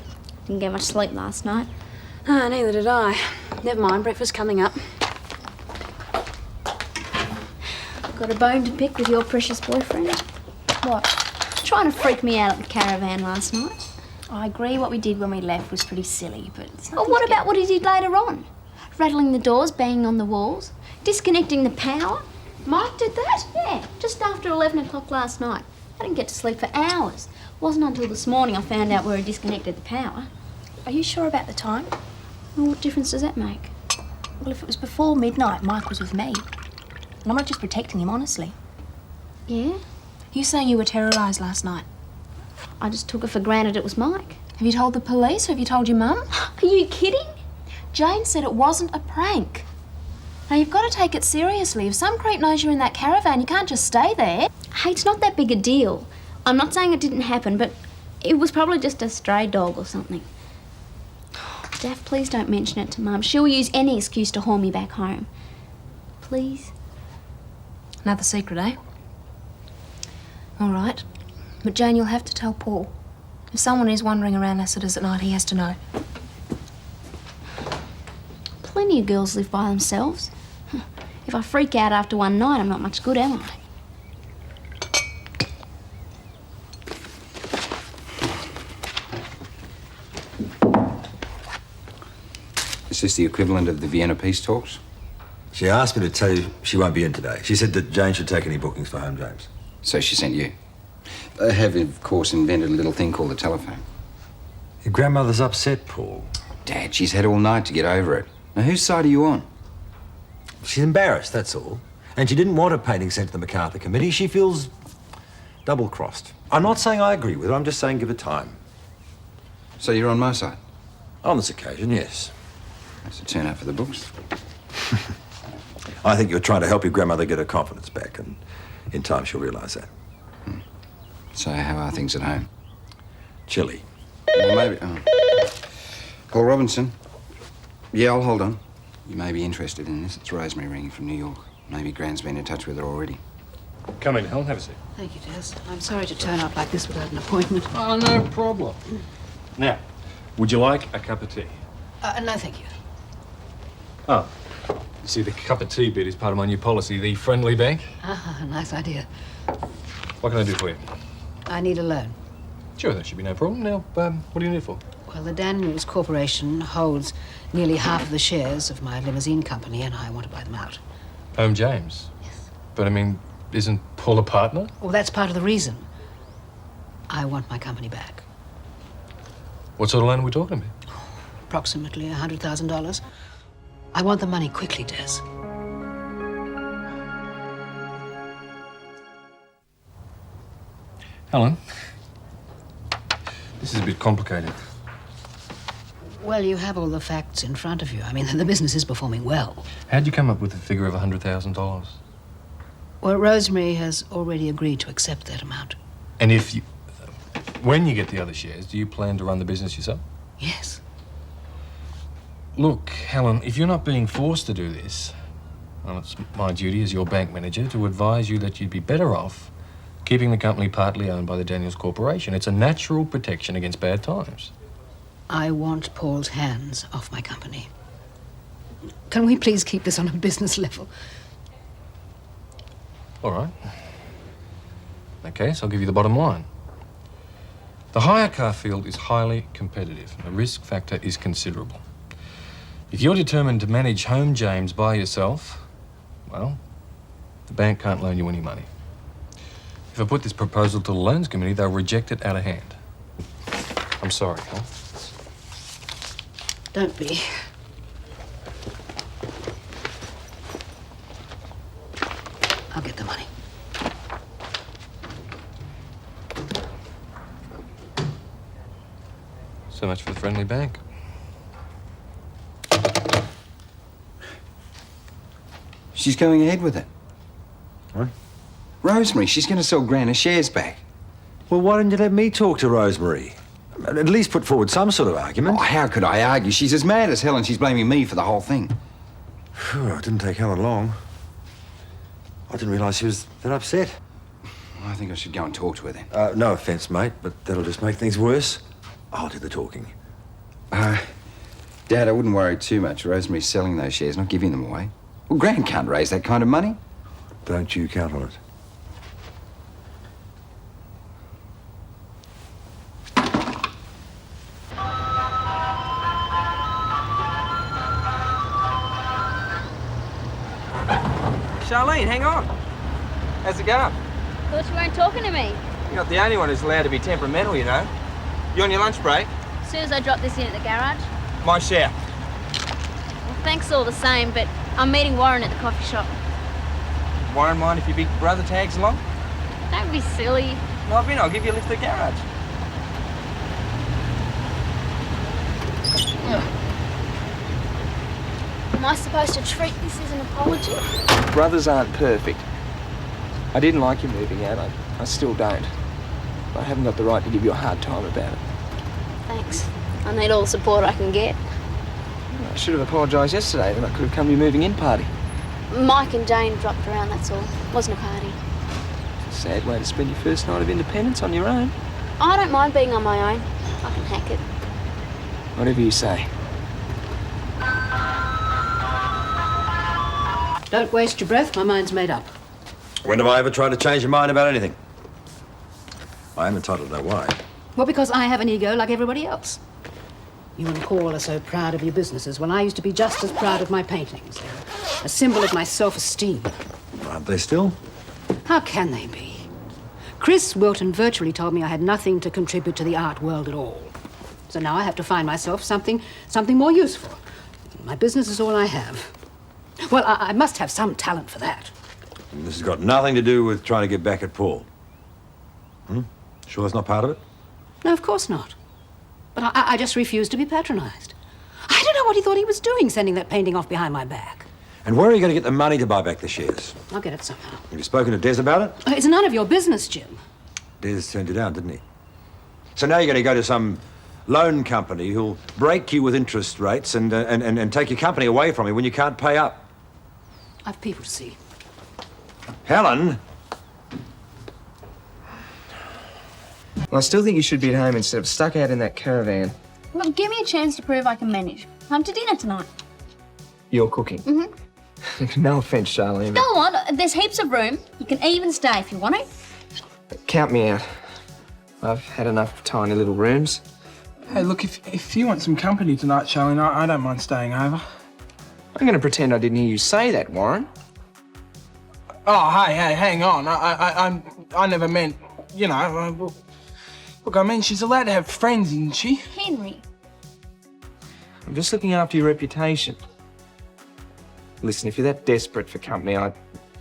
Didn't get much sleep last night. Ah, neither did I. Never mind, breakfast coming up. Got a bone to pick with your precious boyfriend? What? Trying to freak me out at the caravan last night? I agree what we did when we left was pretty silly, but it's Well, what about what he did later on? Rattling the doors, banging on the walls, disconnecting the power? Mike did that? Yeah, just after 11 o'clock last night. I didn't get to sleep for hours. It wasn't until this morning I found out where he disconnected the power. Are you sure about the time? Well, what difference does that make? Well, if it was before midnight, Mike was with me. And I'm not just protecting him, honestly. Yeah? You saying you were terrorised last night? I just took it for granted it was Mike. Have you told the police or have you told your mum? Are you kidding? Jane said it wasn't a prank. Now, you've got to take it seriously. If some creep knows you're in that caravan, you can't just stay there. Hey, it's not that big a deal. I'm not saying it didn't happen, but it was probably just a stray dog or something. Daph, please don't mention it to Mum. She'll use any excuse to haul me back home. Please? Another secret, eh? All right. But Jane, you'll have to tell Paul. If someone is wandering around Lassiter's at night, he has to know. Plenty of girls live by themselves. If I freak out after one night, I'm not much good, am I? Is this the equivalent of the Vienna peace talks? She asked me to tell you she won't be in today. She said that Jane should take any bookings for home, James. So she sent you. I have, of course, invented a little thing called the telephone. Your grandmother's upset, Paul. Dad, she's had all night to get over it. Now, whose side are you on? She's embarrassed, that's all. And she didn't want her painting sent to the MacArthur Committee. She feels double-crossed. I'm not saying I agree with her, I'm just saying give her time. So you're on my side? On this occasion, yes. That's a turn out for the books. I think you're trying to help your grandmother get her confidence back, and in time she'll realise that. So how are things at home? Chilly. Well, maybe... Oh. Paul Robinson. Yeah, I'll hold on. You may be interested in this. It's Rosemary ringing from New York. Maybe Gran's been in touch with her already. Come in, Helen. Have a seat. Thank you, Des. I'm sorry to turn up like this without an appointment. Oh, no problem. Now, would you like a cup of tea? No, thank you. Oh, you see, the cup of tea bit is part of my new policy, the friendly bank. Ah, nice idea. What can I do for you? I need a loan. Sure, that should be no problem. Now, what do you need it for? Well, the Daniels Corporation holds nearly half of the shares of my limousine company, and I want to buy them out. James? Yes. But, I mean, isn't Paul a partner? Well, that's part of the reason. I want my company back. What sort of loan are we talking about? Approximately $100,000. I want the money quickly, Des. Helen, this is a bit complicated. Well, you have all the facts in front of you. I mean, the business is performing well. How'd you come up with the figure of $100,000? Well, Rosemary has already agreed to accept that amount. And if you... when you get the other shares, do you plan to run the business yourself? Yes. Look, Helen, if you're not being forced to do this, well, it's my duty as your bank manager to advise you that you'd be better off keeping the company partly owned by the Daniels Corporation. It's a natural protection against bad times. I want Paul's hands off my company. Can we please keep this on a business level? All right. Okay, so I'll give you the bottom line. The hire car field is highly competitive. The risk factor is considerable. If you're determined to manage home James by yourself, well, the bank can't loan you any money. If I put this proposal to the loans committee, they'll reject it out of hand. I'm sorry, Helen. Don't be. I'll get the money. So much for the friendly bank. She's going ahead with it. What? Rosemary, she's going to sell Gran her shares back. Well, why didn't you let me talk to Rosemary? At least put forward some sort of argument. Oh, how could I argue? She's as mad as hell and she's blaming me for the whole thing. Phew, it didn't take Helen long. I didn't realise she was that upset. I think I should go and talk to her then. No offence, mate, but that'll just make things worse. I'll do the talking. Dad, I wouldn't worry too much. Rosemary's selling those shares, not giving them away. Well, Gran can't raise that kind of money. Don't you count on it. Charlene, hang on. How's it going? Thought you weren't talking to me. You're not the only one who's allowed to be temperamental, you know. You on your lunch break? As soon as I drop this in at the garage. My share. Well, thanks all the same, but I'm meeting Warren at the coffee shop. Warren mind if your big brother tags along? Don't be silly. Not me, I'll give you a lift to the garage. Am I supposed to treat this as an apology? Brothers aren't perfect. I didn't like you moving out. I still don't. I haven't got the right to give you a hard time about it. Thanks. I need all the support I can get. I should have apologised yesterday, then I could have come to your moving in party. Mike and Jane dropped around, that's all. Wasn't a party. It's a sad way to spend your first night of independence on your own. I don't mind being on my own. I can hack it. Whatever you say. Don't waste your breath. My mind's made up. When have I ever tried to change your mind about anything? I am entitled to know why. Well, because I have an ego like everybody else. You and Paul are so proud of your businesses. Well, I used to be just as proud of my paintings. They're a symbol of my self-esteem. Aren't they still? How can they be? Chris Wilton virtually told me I had nothing to contribute to the art world at all. So now I have to find myself something more useful. My business is all I have. Well, I must have some talent for that. And this has got nothing to do with trying to get back at Paul. Sure that's not part of it? No, of course not. But I just refuse to be patronised. I don't know what he thought he was doing, sending that painting off behind my back. And where are you going to get the money to buy back the shares? I'll get it somehow. Have you spoken to Des about it? It's none of your business, Jim. Des turned you down, didn't he? So now you're going to go to some loan company who'll break you with interest rates and take your company away from you when you can't pay up. I've people to see. Helen! Well, I still think you should be at home instead of stuck out in that caravan. Look, give me a chance to prove I can manage. I'm to dinner tonight. You're cooking. Mm-hmm. No offence, Charlene, Go on, there's heaps of room. You can even stay if you want to. but count me out. I've had enough tiny little rooms. Hey, look, if you want some company tonight, Charlene, I don't mind staying over. I'm going to pretend I didn't hear you say that, Warren. Oh, hey, hang on. I never meant, you know. Look, I mean, she's allowed to have friends, isn't she? Henry. I'm just looking after your reputation. Listen, if you're that desperate for company, I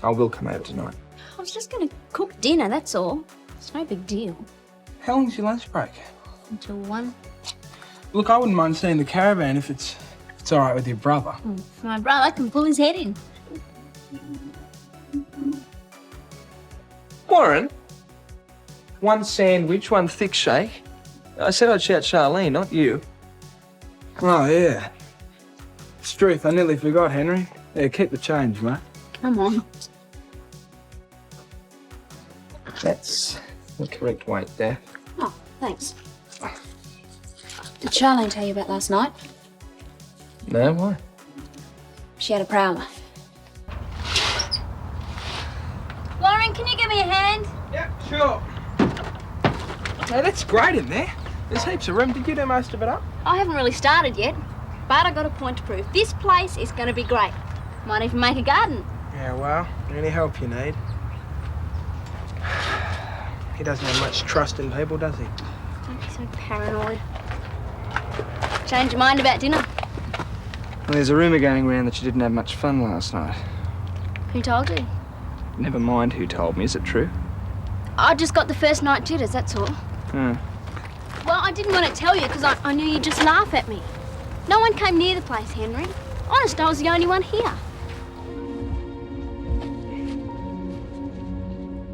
will come over tonight. I was just going to cook dinner, that's all. It's no big deal. How long's your lunch break? Until 1. Look, I wouldn't mind staying in the caravan if it's all right with your brother. My brother can pull his head in. Warren? 1 sandwich, 1 thick shake. I said I'd shout Charlene, not you. Oh, yeah. It's truth, I nearly forgot, Henry. Yeah, keep the change, mate. Come on. That's the correct weight, Daph. Oh, thanks. Did Charlene tell you about last night? No, why? She had a prowler. Lauren, can you give me a hand? Yeah, sure. Hey, that's great in there. There's heaps of room. Did you do most of it up? I haven't really started yet, but I got a point to prove. This place is going to be great. Might even make a garden. Yeah, well, any help you need. He doesn't have much trust in people, does he? Don't be so paranoid. Change your mind about dinner. Well, there's a rumour going around that you didn't have much fun last night. Who told you? Never mind who told me. Is it true? I just got the first night jitters, that's all. Well, I didn't want to tell you because I knew you'd just laugh at me. No one came near the place, Henry. Honest, I was the only one here.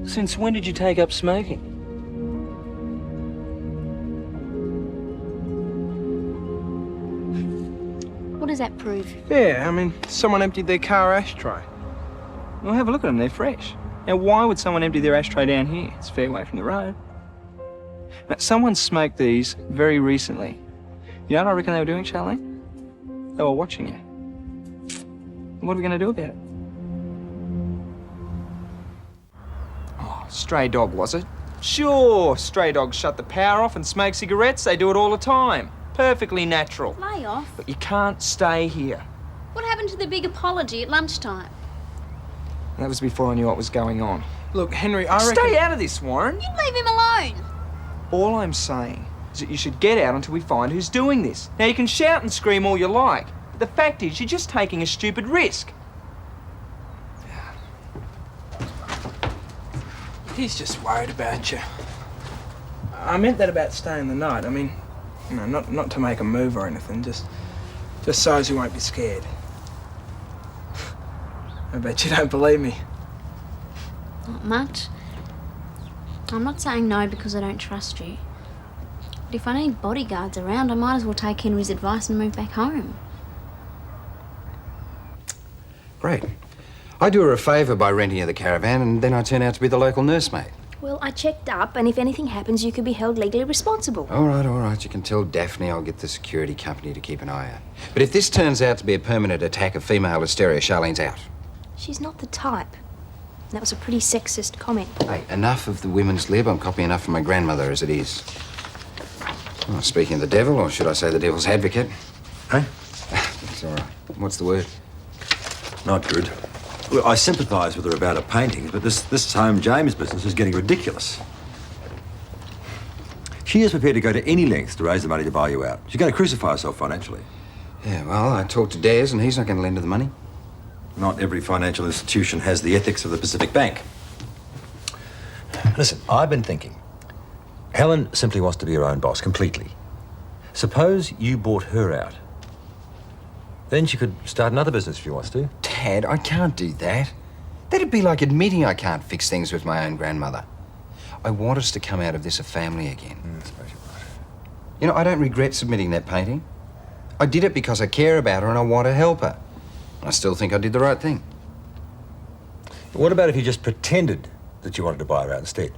Since when did you take up smoking? What does that prove? Yeah, I mean, someone emptied their car ashtray. Well, have a look at them. They're fresh. Now, why would someone empty their ashtray down here? It's a fair way from the road. Now, someone smoked these very recently. You know what I reckon they were doing, Charlene? They were watching you. What are we going to do about it? Oh, stray dog, was it? Sure, stray dogs shut the power off and smoke cigarettes. They do it all the time. Perfectly natural. Lay off. But you can't stay here. What happened to the big apology at lunchtime? That was before I knew what was going on. Look, Henry, I reckon... Stay out of this, Warren. You leave him alone. All I'm saying is that you should get out until we find who's doing this. Now, you can shout and scream all you like, but the fact is you're just taking a stupid risk. He's just worried about you. I meant that about staying the night. I mean, you know, not to make a move or anything, just so as you won't be scared. I bet you don't believe me. Not much. I'm not saying no because I don't trust you. But if I need bodyguards around, I might as well take Henry's advice and move back home. Great. I do her a favour by renting her the caravan, and then I turn out to be the local nursemaid. Well, I checked up, and if anything happens, you could be held legally responsible. All right. You can tell Daphne I'll get the security company to keep an eye out. But if this turns out to be a permanent attack of female hysteria, Charlene's out. She's not the type. That was a pretty sexist comment. Hey, enough of the women's lib. I'm copying enough from my grandmother as it is. Well, speaking of the devil, or should I say the devil's advocate? Hey? It's all right. What's the word? Not good. Well, I sympathise with her about her paintings, but this home James business is getting ridiculous. She is prepared to go to any lengths to raise the money to buy you out. She's going to crucify herself financially. Yeah, well, I talked to Darius, and he's not going to lend her the money. Not every financial institution has the ethics of the Pacific Bank. Listen, I've been thinking. Helen simply wants to be her own boss, completely. Suppose you bought her out. Then she could start another business if she wants to. Dad, I can't do that. That'd be like admitting I can't fix things with my own grandmother. I want us to come out of this a family again. I suppose you're right. You know, I don't regret submitting that painting. I did it because I care about her and I want to help her. I still think I did the right thing. What about if you just pretended that you wanted to buy her out instead?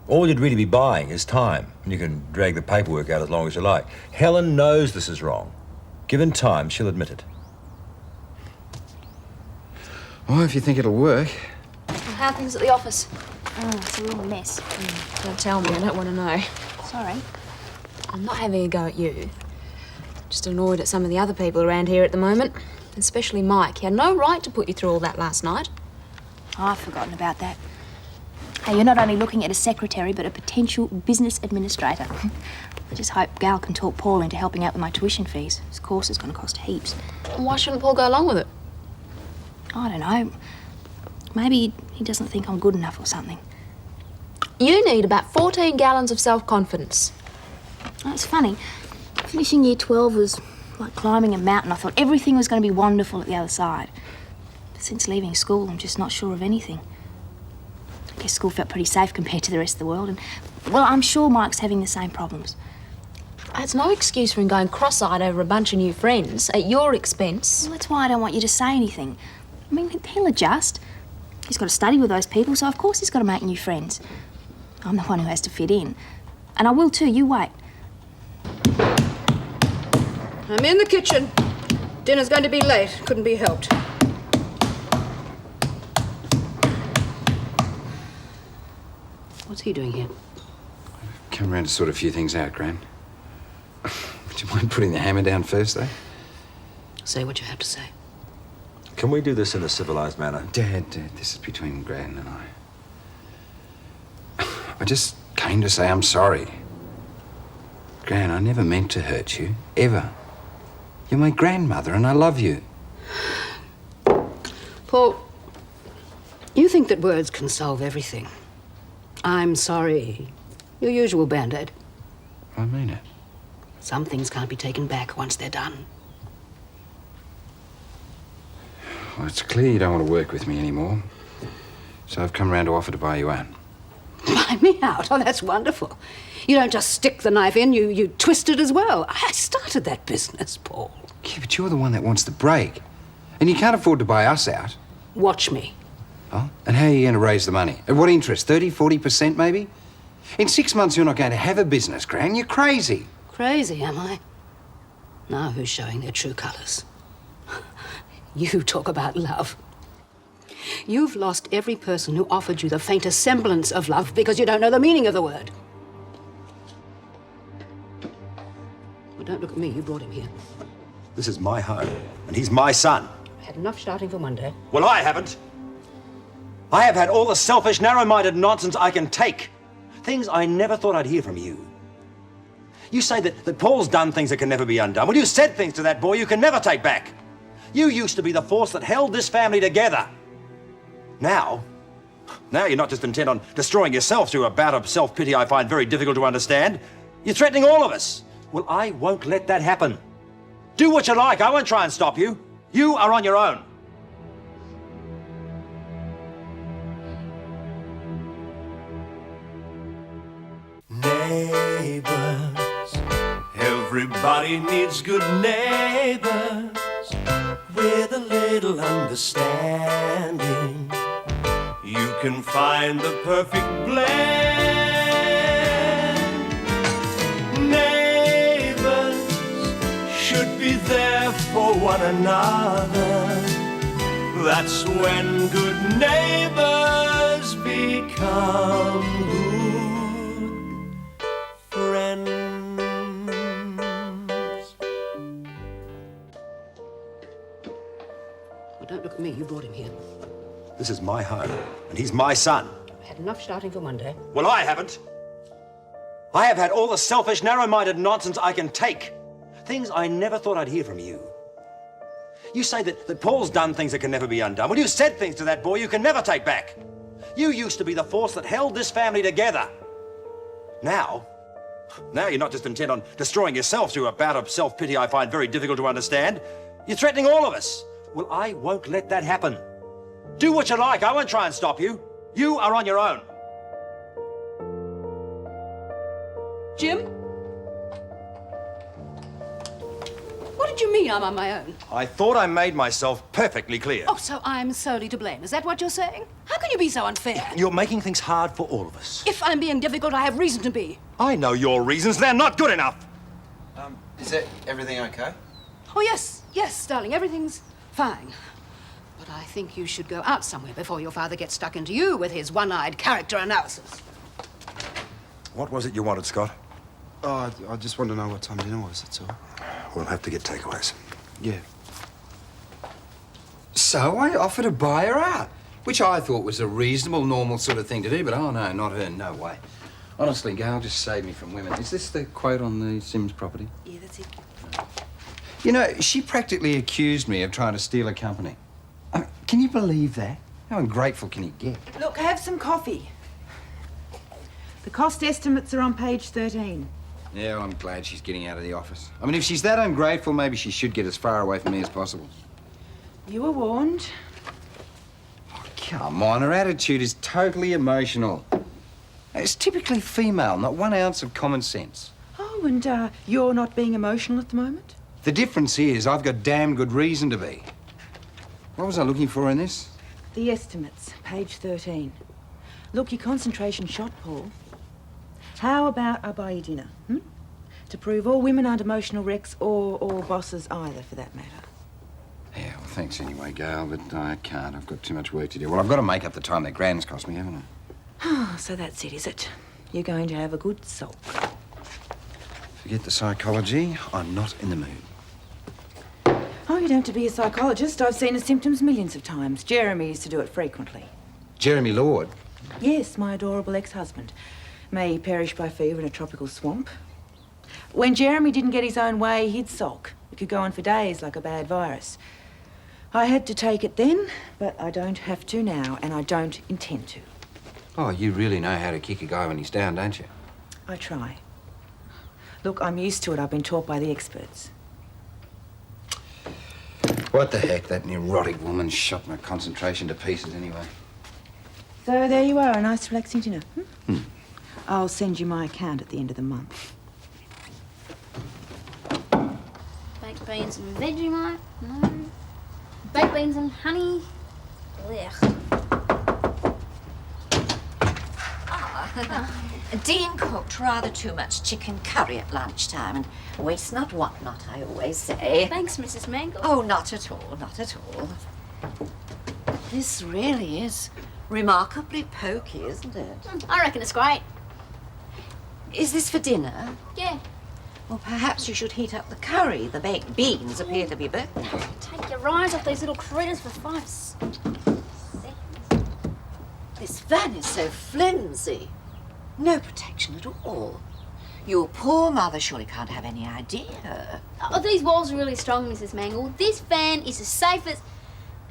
All you'd really be buying is time, and you can drag the paperwork out as long as you like. Helen knows this is wrong. Given time, she'll admit it. Well, if you think it'll work. Well, how are things at the office? Oh, it's a real mess. Don't tell me, I don't want to know. Sorry. I'm not having a go at you. Just annoyed at some of the other people around here at the moment. Especially Mike. He had no right to put you through all that last night. Oh, I've forgotten about that. Hey, you're not only looking at a secretary, but a potential business administrator. I just hope Gal can talk Paul into helping out with my tuition fees. This course is going to cost heaps. And why shouldn't Paul go along with it? I don't know. Maybe he doesn't think I'm good enough or something. You need about 14 gallons of self-confidence. Oh, it's funny. Finishing year 12 was like climbing a mountain. I thought everything was going to be wonderful at the other side. But since leaving school, I'm just not sure of anything. I guess school felt pretty safe compared to the rest of the world. And, well, I'm sure Mike's having the same problems. That's no excuse for him going cross-eyed over a bunch of new friends at your expense. Well, that's why I don't want you to say anything. I mean, he'll adjust. He's got to study with those people, so of course he's got to make new friends. I'm the one who has to fit in. And I will too, you wait. I'm in the kitchen. Dinner's going to be late. Couldn't be helped. What's he doing here? Come round to sort a few things out, Gran. Would you mind putting the hammer down first, though? Say what you have to say. Can we do this in a civilized manner? Dad, this is between Gran and I. I just came to say I'm sorry. Gran, I never meant to hurt you, ever. You're my grandmother and I love you. Paul, you think that words can solve everything. I'm sorry. Your usual band-aid. I mean it. Some things can't be taken back once they're done. Well, it's clear you don't want to work with me anymore. So I've come round to offer to buy you out. Buy me out? Oh, that's wonderful. You don't just stick the knife in, you twist it as well. I started that business, Paul. Yeah, but you're the one that wants the break. And you can't afford to buy us out. Watch me. Oh? And how are you going to raise the money? At what interest? 30, 40% maybe? In 6 months, you're not going to have a business, Gran. You're crazy. Crazy, am I? Now who's showing their true colours? You talk about love. You've lost every person who offered you the faintest semblance of love because you don't know the meaning of the word. Well, don't look at me. You brought him here. This is my home, and he's my son. I had enough shouting for Monday. Well, I haven't. I have had all the selfish, narrow-minded nonsense I can take. Things I never thought I'd hear from you. You say that Paul's done things that can never be undone. Well, you said things to that boy you can never take back. You used to be the force that held this family together. Now you're not just intent on destroying yourself through a bout of self-pity I find very difficult to understand. You're threatening all of us. Well, I won't let that happen. Do what you like. I won't try and stop you. You are on your own. Neighbours, everybody needs good neighbours with a little understanding. You can find the perfect blend. Neighbours should be there for one another. That's when good neighbours become good friends. Well, don't look at me. You brought him here. This is my home, and he's my son. I had enough shouting for Monday. Well, I haven't. I have had all the selfish, narrow-minded nonsense I can take. Things I never thought I'd hear from you. You say that Paul's done things that can never be undone. Well, you said things to that boy you can never take back. You used to be the force that held this family together. Now you're not just intent on destroying yourself through a bout of self-pity I find very difficult to understand. You're threatening all of us. Well, I won't let that happen. Do what you like. I won't try and stop you. You are on your own. Jim? What did you mean I'm on my own? I thought I made myself perfectly clear. Oh, so I'm solely to blame. Is that what you're saying? How can you be so unfair? You're making things hard for all of us. If I'm being difficult, I have reason to be. I know your reasons. They're not good enough. Is everything okay? Oh, yes, darling, everything's fine. But I think you should go out somewhere before your father gets stuck into you with his one-eyed character analysis. What was it you wanted, Scott? Oh, I just want to know what time dinner was, that's all. We'll have to get takeaways. Yeah. So I offered to buy her out, which I thought was a reasonable, normal sort of thing to do, but oh no, not her, no way. Honestly, Gail, just save me from women. Is this the quote on the Sims property? Yeah, that's it. You know, she practically accused me of trying to steal her company. I mean, can you believe that? How ungrateful can he get? Look, have some coffee. The cost estimates are on page 13. Yeah, well, I'm glad she's getting out of the office. I mean, if she's that ungrateful, maybe she should get as far away from me as possible. You were warned. Oh, come on, her attitude is totally emotional. It's typically female, not 1 ounce of common sense. Oh, and you're not being emotional at the moment? The difference is I've got damn good reason to be. What was I looking for in this? The estimates, page 13. Look, your concentration shot, Paul. How about I buy you dinner, to prove all women aren't emotional wrecks or bosses either, for that matter. Yeah, well, thanks anyway, Gail, but I can't. I've got too much work to do. Well, I've got to make up the time that Gran's cost me, haven't I? So that's it, is it? You're going to have a good sulk. Forget the psychology. I'm not in the mood. Oh, you don't have to be a psychologist. I've seen the symptoms millions of times. Jeremy used to do it frequently. Jeremy Lord? Yes, my adorable ex-husband. May he perish by fever in a tropical swamp. When Jeremy didn't get his own way, he'd sulk. It could go on for days like a bad virus. I had to take it then, but I don't have to now, and I don't intend to. Oh, you really know how to kick a guy when he's down, don't you? I try. Look, I'm used to it. I've been taught by the experts. What the heck? That neurotic woman shot my concentration to pieces anyway. So there you are, a nice relaxing dinner. I'll send you my account at the end of the month. Baked beans and Vegemite? No. Baked beans and honey? Blech. Dean cooked rather too much chicken curry at lunchtime, and waste not, want not, I always say. Thanks, Mrs. Mangle. Oh, not at all, not at all. This really is remarkably pokey, isn't it? I reckon it's great. Is this for dinner? Yeah. Well, perhaps you should heat up the curry. The baked beans appear to be burnt. Take your eyes off these little critters for 5 seconds. This van is so flimsy. No protection at all. Your poor mother surely can't have any idea. Oh, these walls are really strong, Mrs. Mangle. This van is as safe as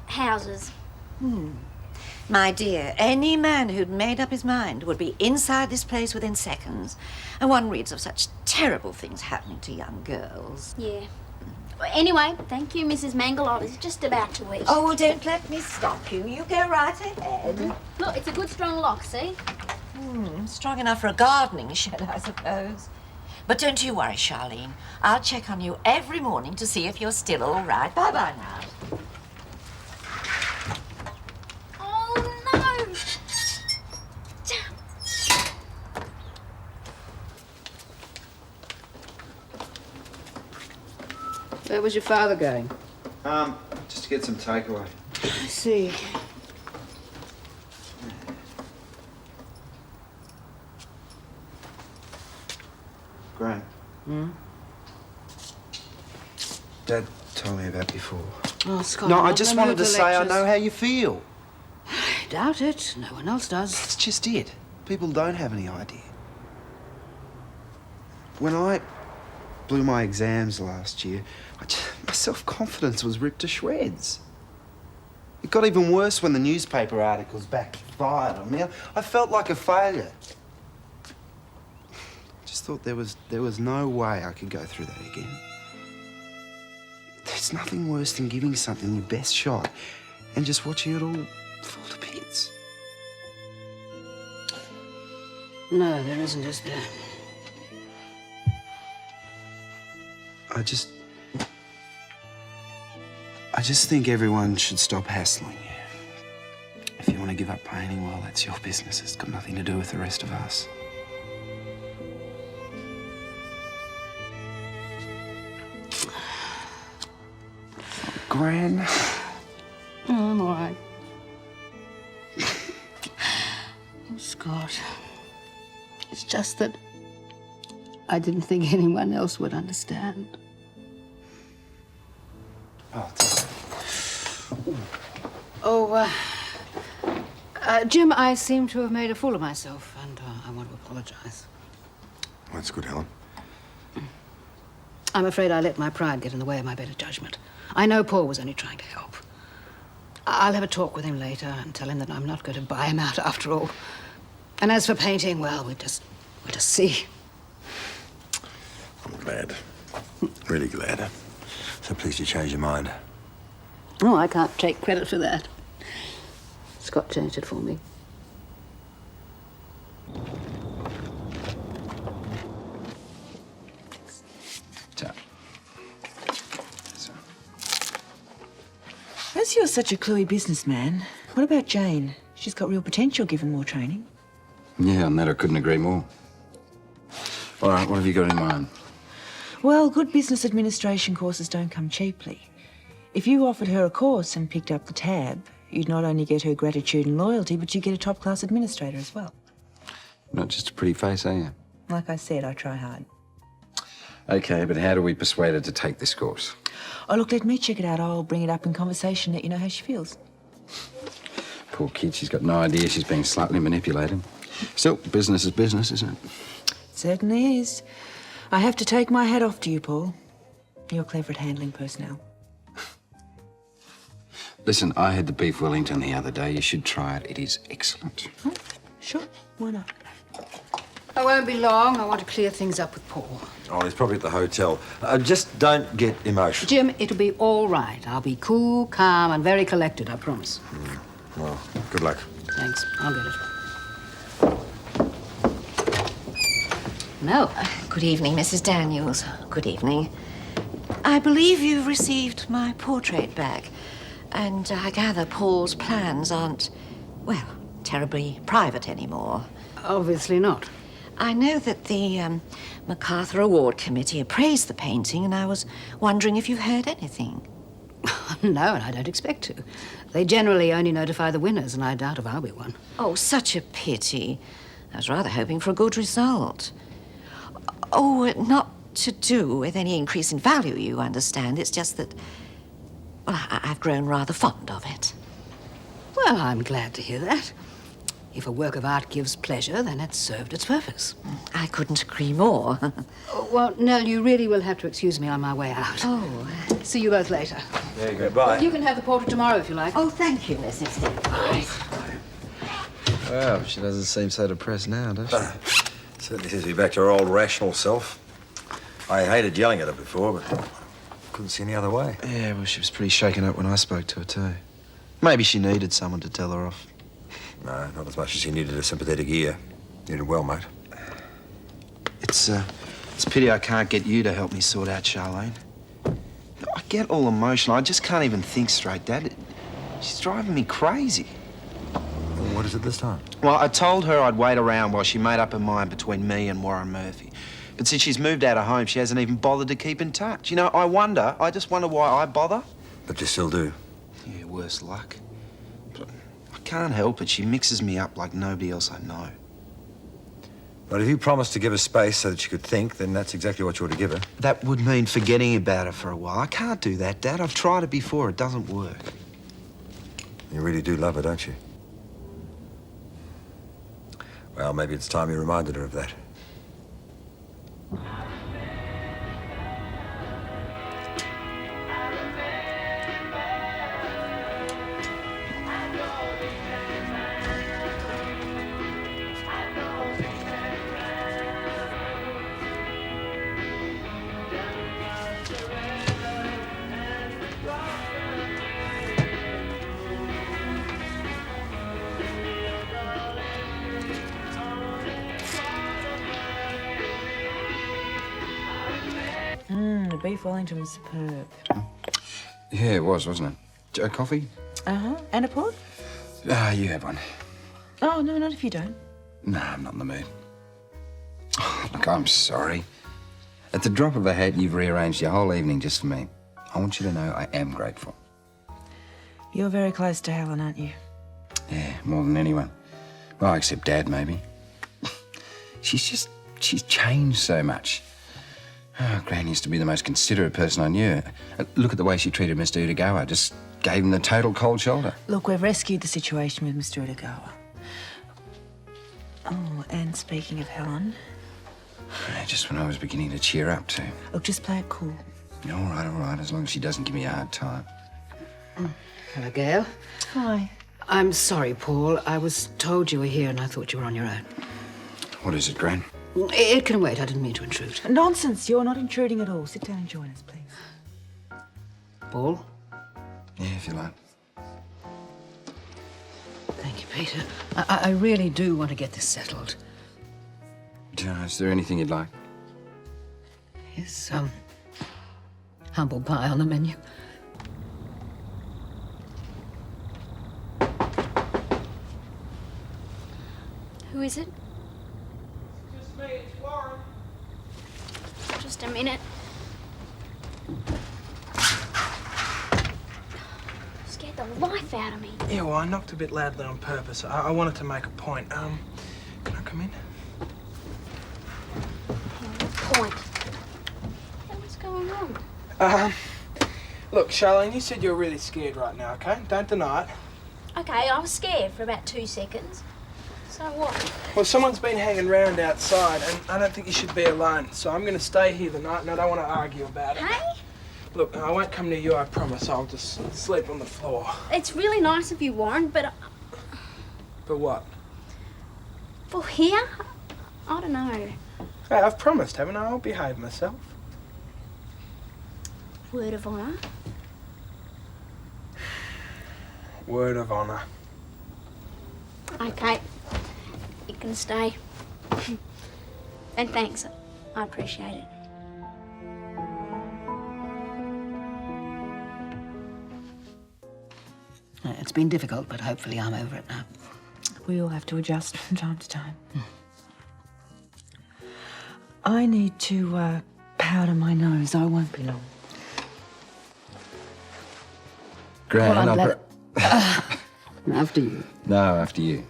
houses. My dear, any man who'd made up his mind would be inside this place within seconds. And one reads of such terrible things happening to young girls. Yeah. Anyway, thank you, Mrs. Mangle. I was just about to eat. Oh, well, don't let me stop you. You go right ahead. Look, it's a good strong lock, see? Strong enough for a gardening shed, I suppose. But don't you worry, Charlene. I'll check on you every morning to see if you're still all right. Bye-bye now. Oh, no! Where was your father going? Just to get some takeaway. I see. Gran. Dad told me about before. Oh, Scott. No, I not just the wanted mood to for say I lectures. know how you feel. I doubt it. No one else does. That's just it. People don't have any idea. When I blew my exams last year, I self-confidence was ripped to shreds. It got even worse when the newspaper articles backfired on me. I felt like a failure. I just thought there was no way I could go through that again. There's nothing worse than giving something your best shot and just watching it all fall to bits. No, there isn't, is there? I just think everyone should stop hassling you. If you want to give up painting, well, that's your business. It's got nothing to do with the rest of us. Gran? Oh, I'm all right. Oh, Scott. It's just that I didn't think anyone else would understand. Jim, I seem to have made a fool of myself, and I want to apologize. That's good, Helen. I'm afraid I let my pride get in the way of my better judgment. I know Paul was only trying to help. I'll have a talk with him later and tell him that I'm not going to buy him out after all. And as for painting, well, we'll just see. I'm glad. Really glad. So pleased you changed your mind. Oh, I can't take credit for that. Scott changed it for me. As you're such a cluey businessman, what about Jane? She's got real potential given more training. Yeah, on that I couldn't agree more. All right, what have you got in mind? Well, good business administration courses don't come cheaply. If you offered her a course and picked up the tab, you'd not only get her gratitude and loyalty, but you'd get a top-class administrator as well. Not just a pretty face, are you? Like I said, I try hard. Okay, but how do we persuade her to take this course? Oh, look, let me check it out. I'll bring it up in conversation, let you know how she feels. Poor kid, she's got no idea she's being slightly manipulated. Still, business is business, isn't it? Certainly is. I have to take my hat off to you, Paul. You're clever at handling personnel. Listen, I had the beef Wellington the other day. You should try it. It is excellent. Oh, sure. Why not? I won't be long. I want to clear things up with Paul. Oh, he's probably at the hotel. Just don't get emotional. Jim, it'll be all right. I'll be cool, calm, and very collected, I promise. Well, good luck. Thanks. I'll get it. No. Good evening, Mrs. Daniels. Good evening. I believe you've received my portrait back. And I gather Paul's plans aren't, well, terribly private anymore. Obviously not. I know that the MacArthur Award Committee appraised the painting, and I was wondering if you've heard anything. No, and I don't expect to. They generally only notify the winners, and I doubt if I'll be one. Oh, such a pity. I was rather hoping for a good result. Oh, not to do with any increase in value, you understand. It's just that, well, I've grown rather fond of it. Well, I'm glad to hear that. If a work of art gives pleasure, then it's served its purpose. I couldn't agree more. Well, Nell, you really will have to excuse me on my way out. Oh. See you both later. There you go. Bye. Well, you can have the portrait tomorrow if you like. Oh, thank you, Mrs. Daniels. Well, she doesn't seem so depressed now, does she? Certainly seems to be back to her old rational self. I hated yelling at her before, but couldn't see any other way. Yeah, well, she was pretty shaken up when I spoke to her, too. Maybe she needed someone to tell her off. No, not as much as she needed a sympathetic ear. You did well, mate. It's a pity I can't get you to help me sort out Charlene. I get all emotional. I just can't even think straight, Dad. She's driving me crazy. What is it this time? Well, I told her I'd wait around while she made up her mind between me and Warren Murphy. But since she's moved out of home, she hasn't even bothered to keep in touch. You know, I just wonder why I bother. But you still do. Yeah, worse luck. But I can't help it. She mixes me up like nobody else I know. But if you promised to give her space so that she could think, then that's exactly what you ought to give her. That would mean forgetting about her for a while. I can't do that, Dad. I've tried it before. It doesn't work. You really do love her, don't you? Well, maybe it's time you reminded her of that. Beef Wellington was superb. Yeah, it was, wasn't it? A coffee? Uh-huh. And a port? You have one. Oh, no, not if you don't. No, I'm not in the mood. Look, I'm sorry. At the drop of a hat, you've rearranged your whole evening just for me. I want you to know I am grateful. You're very close to Helen, aren't you? Yeah, more than anyone. Well, except Dad, maybe. She's changed so much. Oh, Gran used to be the most considerate person I knew. Look at the way she treated Mr. Udagawa. Just gave him the total cold shoulder. Look, we've rescued the situation with Mr. Udagawa. Oh, and speaking of Helen... Just when I was beginning to cheer up, too. Look, just play it cool. All right, as long as she doesn't give me a hard time. Hello, Gail. Hi. I'm sorry, Paul. I was told you were here and I thought you were on your own. What is it, Gran? It can wait. I didn't mean to intrude. Nonsense. You're not intruding at all. Sit down and join us, please. Paul? Yeah, if you like. Thank you, Peter. I really do want to get this settled. Is there anything you'd like? Is, humble pie on the menu? Who is it? Just me, it's Warren. Just a minute. Scared the life out of me. Yeah, well, I knocked a bit loudly on purpose. I wanted to make a point. Can I come in? Point. What's going on? Look, Charlene, you said you're really scared right now, okay? Don't deny it. Okay, I was scared for about 2 seconds. So what? Well, someone's been hanging around outside, and I don't think you should be alone. So I'm going to stay here the night, and I don't want to argue about it. Hey? Look, I won't come near you, I promise. I'll just sleep on the floor. It's really nice of you, Warren, but... But what? For here? I don't know. Hey, I've promised, haven't I? I'll behave myself. Word of honour. Word of honour. Okay. You can stay. And thanks. I appreciate it. It's been difficult, but hopefully I'm over it now. We all have to adjust from time to time. I need to powder my nose. I won't be long. Gran, Well, I'm glad... After you. No, after you.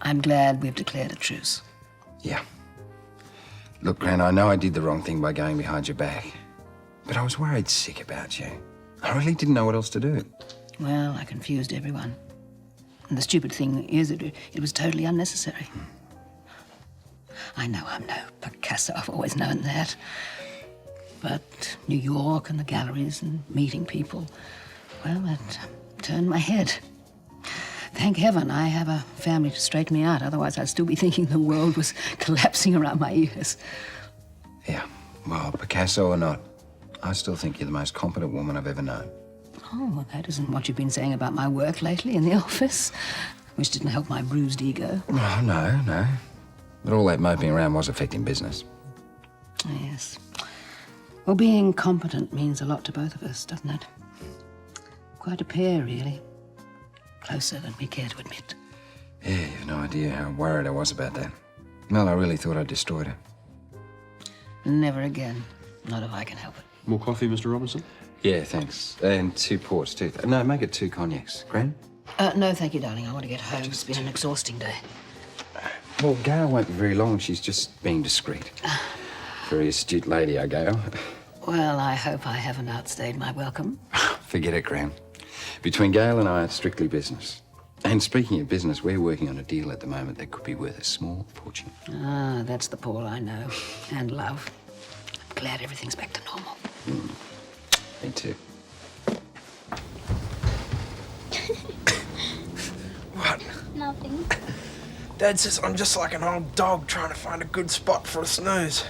I'm glad we've declared a truce. Yeah. Look, Gran, I know I did the wrong thing by going behind your back. But I was worried sick about you. I really didn't know what else to do. Well, I confused everyone. And the stupid thing is, it was totally unnecessary. I know I'm no Picasso, I've always known that. But New York and the galleries and meeting people, well, it turned my head. Thank heaven I have a family to straighten me out, otherwise I'd still be thinking the world was collapsing around my ears. Yeah, well, Picasso or not, I still think you're the most competent woman I've ever known. Oh, well, that isn't what you've been saying about my work lately in the office, which didn't help my bruised ego. Oh, no. But all that moping around was affecting business. Yes. Well, being competent means a lot to both of us, doesn't it? Quite a pair, really. Closer than we care to admit. Yeah, you've no idea how worried I was about that. Well, I really thought I'd destroyed her. Never again. Not if I can help it. More coffee, Mr. Robinson? Yeah, thanks. And 2 ports, too. No, make it 2 cognacs. Gran? No, thank you, darling. I want to get home. It's been an exhausting day. Well, Gail won't be very long. She's just being discreet. Very astute lady, our Gail. Well, I hope I haven't outstayed my welcome. Forget it, Gran. Between Gail and I, it's strictly business. And speaking of business, we're working on a deal at the moment that could be worth a small fortune. Ah, that's the Paul I know and love. I'm glad everything's back to normal. Me too. What? Nothing. Dad says I'm just like an old dog trying to find a good spot for a snooze.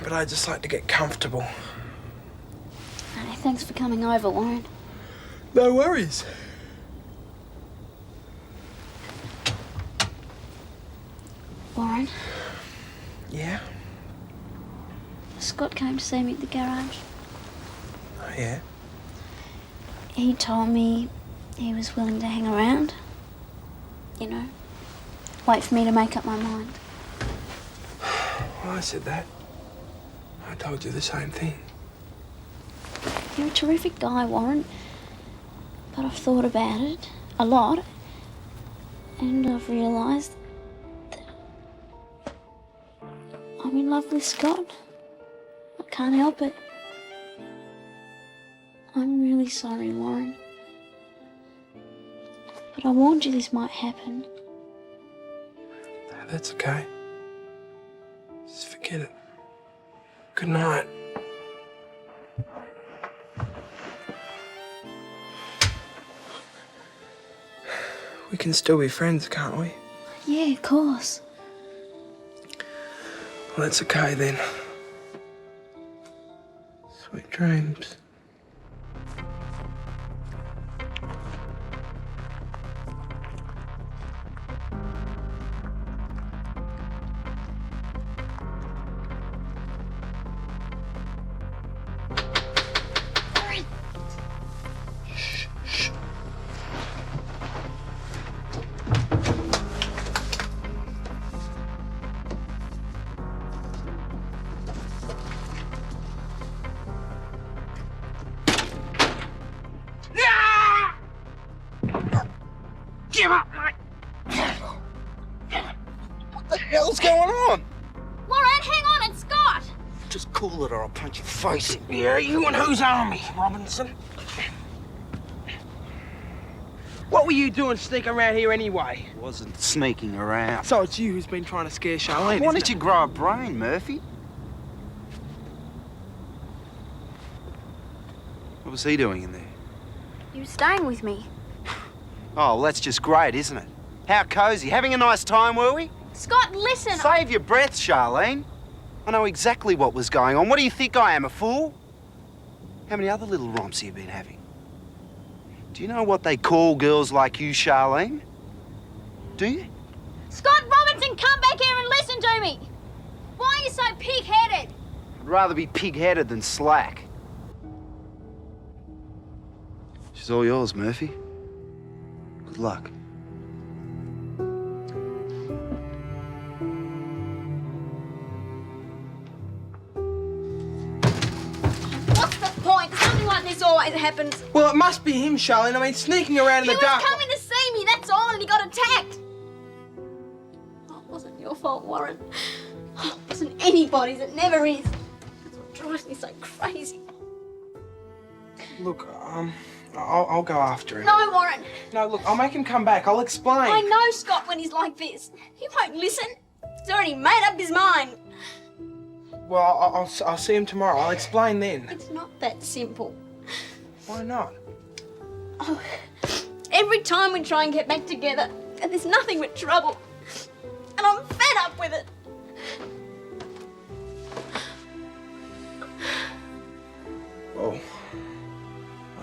But I just like to get comfortable. Hey, thanks for coming over, Warren. No worries. Warren, Yeah? Scott came to see me at the garage. Oh, yeah? He told me he was willing to hang around. You know, wait for me to make up my mind. Well, I said that. I told you the same thing. You're a terrific guy, Warren. But I've thought about it a lot. And I've realised that I'm in love with Scott. I can't help it. I'm really sorry, Warren. But I warned you this might happen. No, that's okay. Just forget it. Good night. We can still be friends, can't we? Yeah, of course. Well, that's okay then. Sweet dreams. Give up, mate! What the hell's going on? Warren, hang on, it's Scott! Just cool it or I'll punch your face in. Yeah, you and whose army, Robinson? What were you doing sneaking around here anyway? Wasn't sneaking around. So it's you who's been trying to scare Charlene, Why don't you grow a brain, Murphy? What was he doing in there? You were staying with me. Oh, well, that's just great, isn't it? How cosy. Having a nice time, were we? Scott, listen! Save your breath, Charlene. I know exactly what was going on. What do you think I am, a fool? How many other little romps have you been having? Do you know what they call girls like you, Charlene? Do you? Scott Robinson, come back here and listen to me! Why are you so pig-headed? I'd rather be pig-headed than slack. She's all yours, Murphy. Good luck. What's the point? Something like this always happens. Well, it must be him, Charlene. I mean, sneaking around in He the dark. was coming to see me, that's all, and he got attacked. Oh, it wasn't your fault, Warren. Oh, it wasn't anybody's, it never is. That's what drives me so crazy. Look, I'll go after him. No, Warren. No, look, I'll make him come back. I'll explain. I know Scott when he's like this. He won't listen. He's already made up his mind. Well, I'll see him tomorrow. I'll explain then. It's not that simple. Why not? Oh, every time we try and get back together, and there's nothing but trouble. And I'm fed up with it. Oh,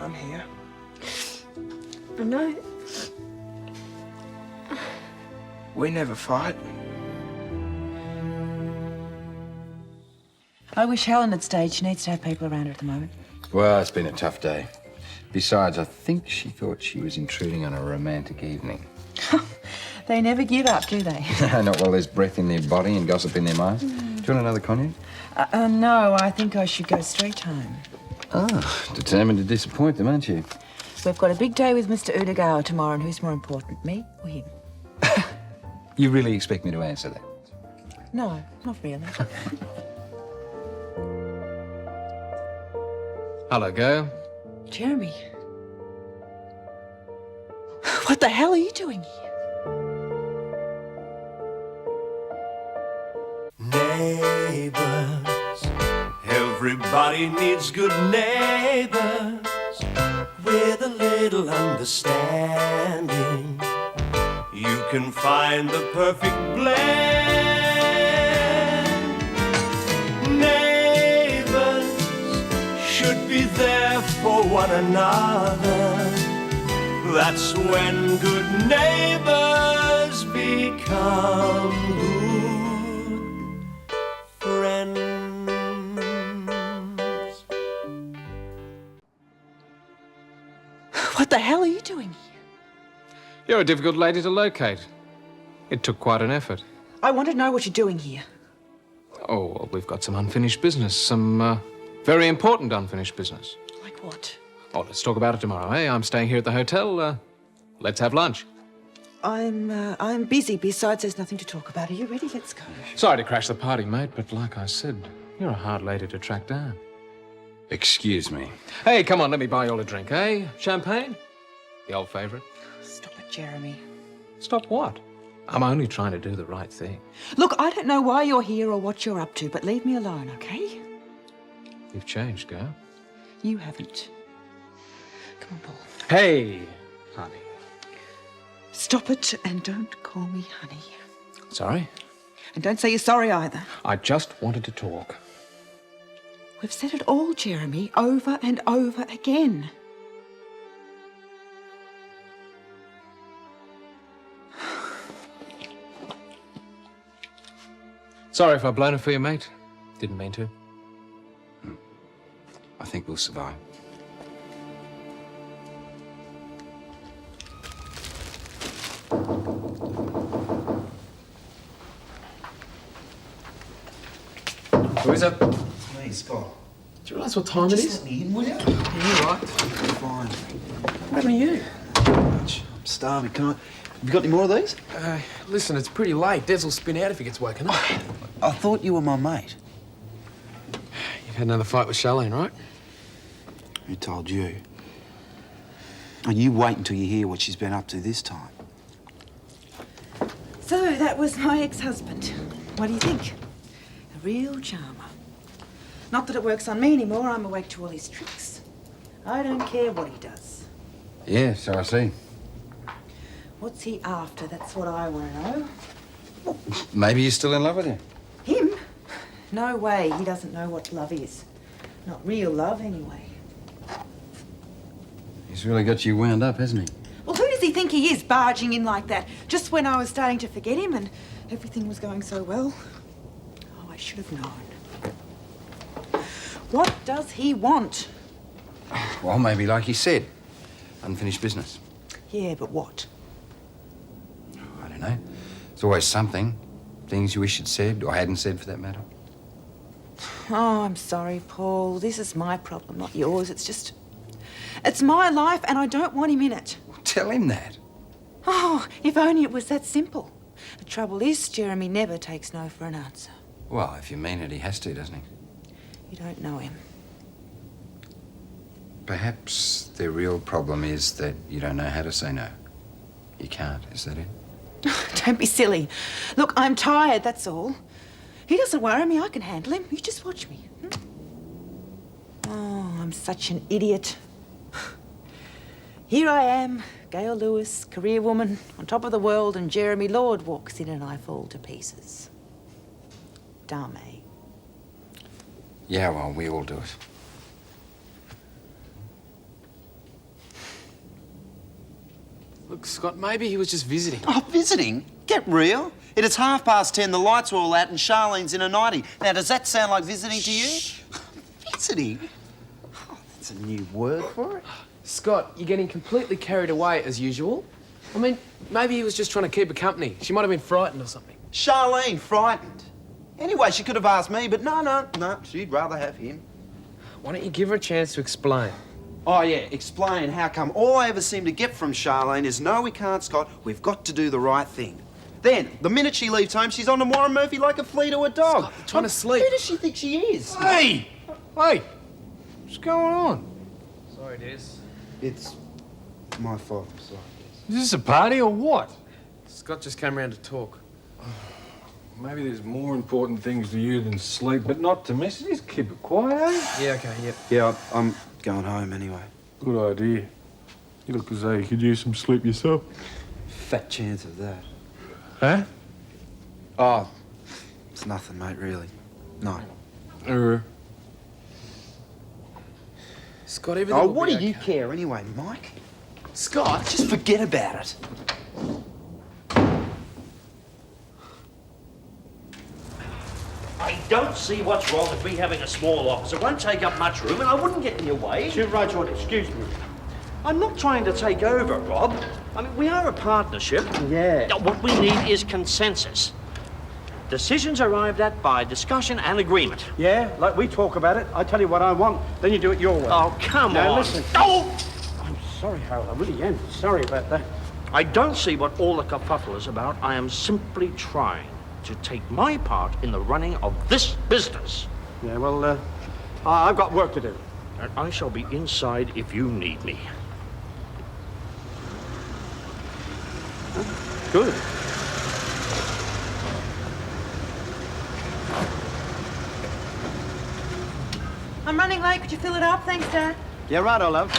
I'm here. I know. We never fight. I wish Helen had stayed. She needs to have people around her at the moment. Well, it's been a tough day. Besides, I think she thought she was intruding on a romantic evening. They never give up, do they? Not while there's breath in their body and gossip in their mind. Do you want another cognac? No, I think I should go straight home. Oh, determined to disappoint them, aren't you? We've got a big day with Mr. Udagawa tomorrow, and who's more important, me or him? You really expect me to answer that? No, not really. Hello, Gail. Jeremy. What the hell are you doing here? Neighbours, everybody needs good neighbours with a little understanding. You can find the perfect blend. Neighbours should be there for one another. That's when good neighbours become good friends. What the hell are you doing here? You're a difficult lady to locate. It took quite an effort. I want to know what you're doing here. Oh, well, we've got some unfinished business. Some very important unfinished business. Like what? Oh, let's talk about it tomorrow, eh? I'm staying here at the hotel. Let's have lunch. I'm busy. Besides, there's nothing to talk about. Are you ready? Let's go. Sorry to crash the party, mate, but like I said, you're a hard lady to track down. Excuse me. Hey, come on, let me buy you all a drink, eh? Champagne? The old favourite. Stop it, Jeremy. Stop what? I'm only trying to do the right thing. Look, I don't know why you're here or what you're up to, but leave me alone, okay? You've changed, girl. You haven't. Come on, Paul. Hey, honey. Stop it and don't call me honey. Sorry? And don't say you're sorry either. I just wanted to talk. We've said it all, Jeremy, over and over again. Sorry if I've blown it for you, mate. Didn't mean to. I think we'll survive. Who is it? It's me, Scott. Do you realise what time it is? Just let me in, will you? Yeah, you're right. Fine. What happened to you? I'm starving. Can I... Have you got any more of these? Listen, it's pretty late. Des will spin out if he gets woken up. I thought you were my mate. You've had another fight with Charlene, right? Who told you? Oh, you wait until you hear what she's been up to this time. So, that was my ex-husband. What do you think? A real charmer. Not that it works on me anymore. I'm awake to all his tricks. I don't care what he does. Yeah, so I see. What's he after? That's what I want to know. Maybe you're still in love with him. Him? No way. He doesn't know what love is. Not real love, anyway. He's really got you wound up, hasn't he? Well, who does he think he is, barging in like that? Just when I was starting to forget him and everything was going so well. Oh, I should have known. What does he want? Well, maybe like he said, unfinished business. Yeah, but what? I don't know. It's always something. Things you wish you'd said, or hadn't said for that matter. Oh, I'm sorry, Paul. This is my problem, not yours. It's my life and I don't want him in it. Tell him that. Oh, if only it was that simple. The trouble is, Jeremy never takes no for an answer. Well, if you mean it, he has to, doesn't he? You don't know him. Perhaps the real problem is that you don't know how to say no. You can't, is that it? Don't be silly. Look, I'm tired, that's all. He doesn't worry me, I can handle him. You just watch me. Oh, I'm such an idiot. Here I am, Gail Lewis, career woman, on top of the world, and Jeremy Lord walks in and I fall to pieces. Dumb, eh? Yeah, well, we all do it. Look, Scott, maybe he was just visiting. Oh, visiting? Get real. It is 10:30, the lights are all out, and Charlene's in a nightie. Now, does that sound like visiting to you? Visiting? Oh, that's a new word for it. Scott, you're getting completely carried away as usual. I mean, maybe he was just trying to keep her company. She might have been frightened or something. Charlene, frightened. Anyway, she could have asked me, but no, she'd rather have him. Why don't you give her a chance to explain? Oh, yeah, explain how come all I ever seem to get from Charlene is, no, we can't, Scott. We've got to do the right thing. Then, the minute she leaves home, she's on to Warren Murphy like a flea to a dog. Scott, you're trying to sleep. Who does she think she is? Hey! Hey! What's going on? Sorry, Des. It's my fault, I'm sorry. Is this a party or what? Scott just came around to talk. Maybe there's more important things to you than sleep, but not to me. So just keep it quiet, eh? Yeah, okay, yep. Yeah, I'm going home anyway. Good idea. You look as though you could use some sleep yourself. Fat chance of that. Huh? Oh, it's nothing, mate, really. No. Scott, everything Oh, will what be do you okay. care anyway, Mike? Scott! Just forget about it. I don't see what's wrong with me having a small office. It won't take up much room and I wouldn't get in your way. Right, George, excuse me. I'm not trying to take over, Rob. I mean, we are a partnership. Yeah. What we need is consensus. Decisions arrived at by discussion and agreement. Yeah, like we talk about it. I tell you what I want, then you do it your way. Oh, come now, on. Listen. Oh! I'm sorry, Harold. I really am. Sorry about that. I don't see what all the kerfuffle is about. I am simply trying to take my part in the running of this business. Yeah, well, I've got work to do. And I shall be inside if you need me. Good. I'm running late. Could you fill it up? Thanks, Dad. Yeah, righto, love.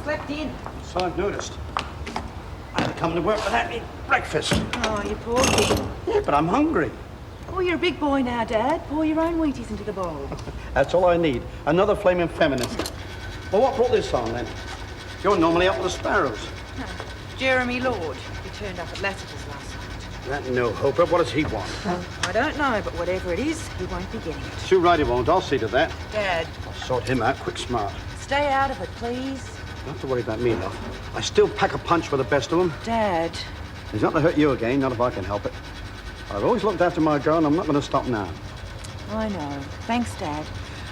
Slept in. So I've noticed. I had to come to work without me breakfast. Oh, you poor kid. Yeah, but I'm hungry. Oh, you're a big boy now, Dad. Pour your own Wheaties into the bowl. That's all I need. Another flaming feminist. Well, what brought this on, then? You're normally up with the sparrows. No. Jeremy Lord. He turned up at Lassiter's last night. That no-hoper. What does he want? I don't know, but whatever it is, he won't be getting it. Too right he won't. I'll see to that. Dad, I'll sort him out quick smart. stay out of it, please. Don't have to worry about me, love. I still pack a punch with the best of them. Dad. He's not to hurt you again, not if I can help it. I've always looked after my girl, and I'm not going to stop now. I know. Thanks, Dad.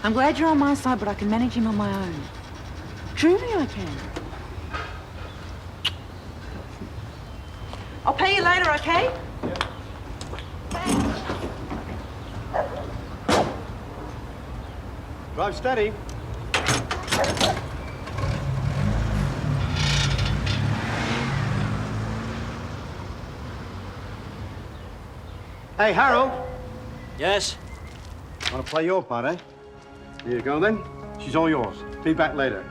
I'm glad you're on my side, but I can manage him on my own. Truly I can. I'll pay you later, okay? Drive steady. Hey, Harold. Yes? Want to play your part, eh? Here you go, then. She's all yours. Be back later.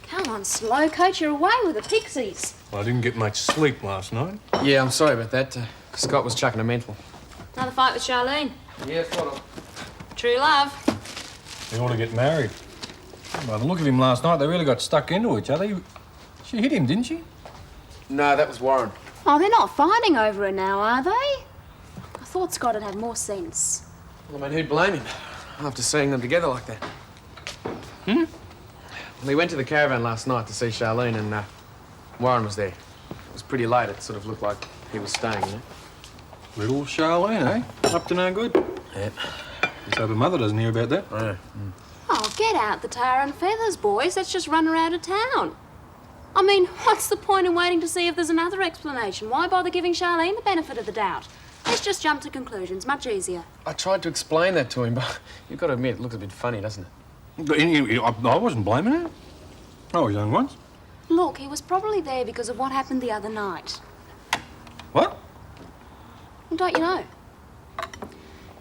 Come on, slow coach, you're away with the pixies. Well, I didn't get much sleep last night. Yeah, I'm sorry about that. Scott was chucking a mental. Another fight with Charlene. Yeah, follow. True love. They ought to get married. By the look of him last night, they really got stuck into each other. She hit him, didn't she? No, that was Warren. Oh, they're not fighting over her now, are they? I thought Scott had had more sense. Well, I mean, who'd blame him after seeing them together like that? Well, he went to the caravan last night to see Charlene, and Warren was there. It was pretty late. It sort of looked like he was staying, you know? Little Charlene, eh? Up to no good. Yep. Let's hope her mother doesn't hear about that. Yeah. Oh, get out the tar and feathers, boys. Let's just run her out of town. I mean, what's the point in waiting to see if there's another explanation? Why bother giving Charlene the benefit of the doubt? Let's just jump to conclusions. Much easier. I tried to explain that to him, but you've got to admit, it looks a bit funny, doesn't it? But I wasn't blaming her. I was young once. Look, he was probably there because of what happened the other night. What? Well, don't you know?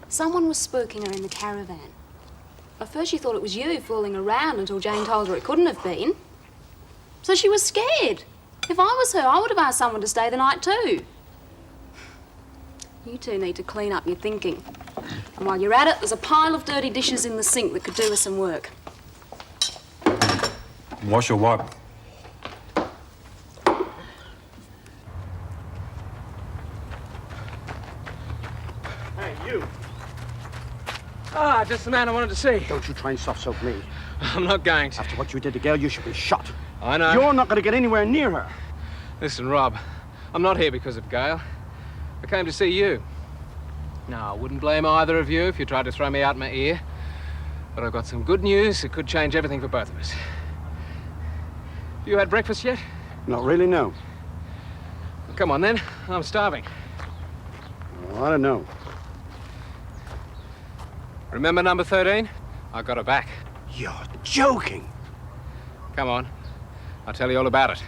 Someone was spooking her in the caravan. At first she thought it was you fooling around until Jane told her it couldn't have been. So she was scared. If I was her, I would have asked someone to stay the night too. You two need to clean up your thinking. And while you're at it, there's a pile of dirty dishes in the sink that could do with some work. Wash your wipe. Hey, you. Ah, just the man I wanted to see. Don't you try and soft-soap me. I'm not going to. After what you did to Gail, you should be shot. I know. You're not going to get anywhere near her. Listen, Rob, I'm not here because of Gail. I came to see you. No, I wouldn't blame either of you if you tried to throw me out my ear. But I've got some good news that could change everything for both of us. You had breakfast yet? Not really, no. Well, come on, then. I'm starving. Well, I don't know. Remember number 13? I got her back. You're joking. Come on. I'll tell you all about it.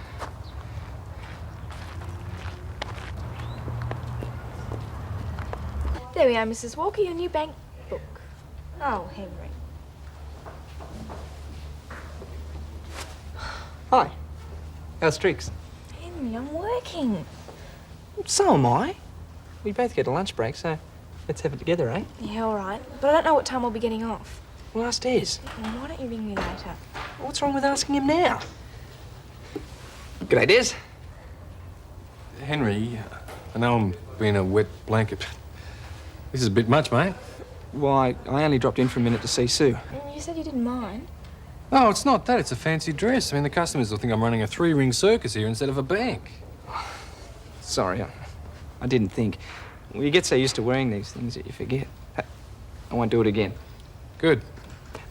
There we are, Mrs. Walker, your new bank book. Oh, Henry. Hi. How's Trix? Henry, I'm working. So am I. We both get a lunch break, so let's have it together, eh? Yeah, all right. But I don't know what time we'll be getting off. Well, ask Des. Well, why don't you ring me later? What's wrong with asking him now? G'day, Des. Henry, I know I'm being a wet blanket. This is a bit much, mate. Why, I only dropped in for a minute to see Sue. You said you didn't mind. No, it's not that. It's a fancy dress. I mean, the customers will think I'm running a 3-ring circus here instead of a bank. Sorry, I didn't think. Well, you get so used to wearing these things that you forget. I won't do it again. Good.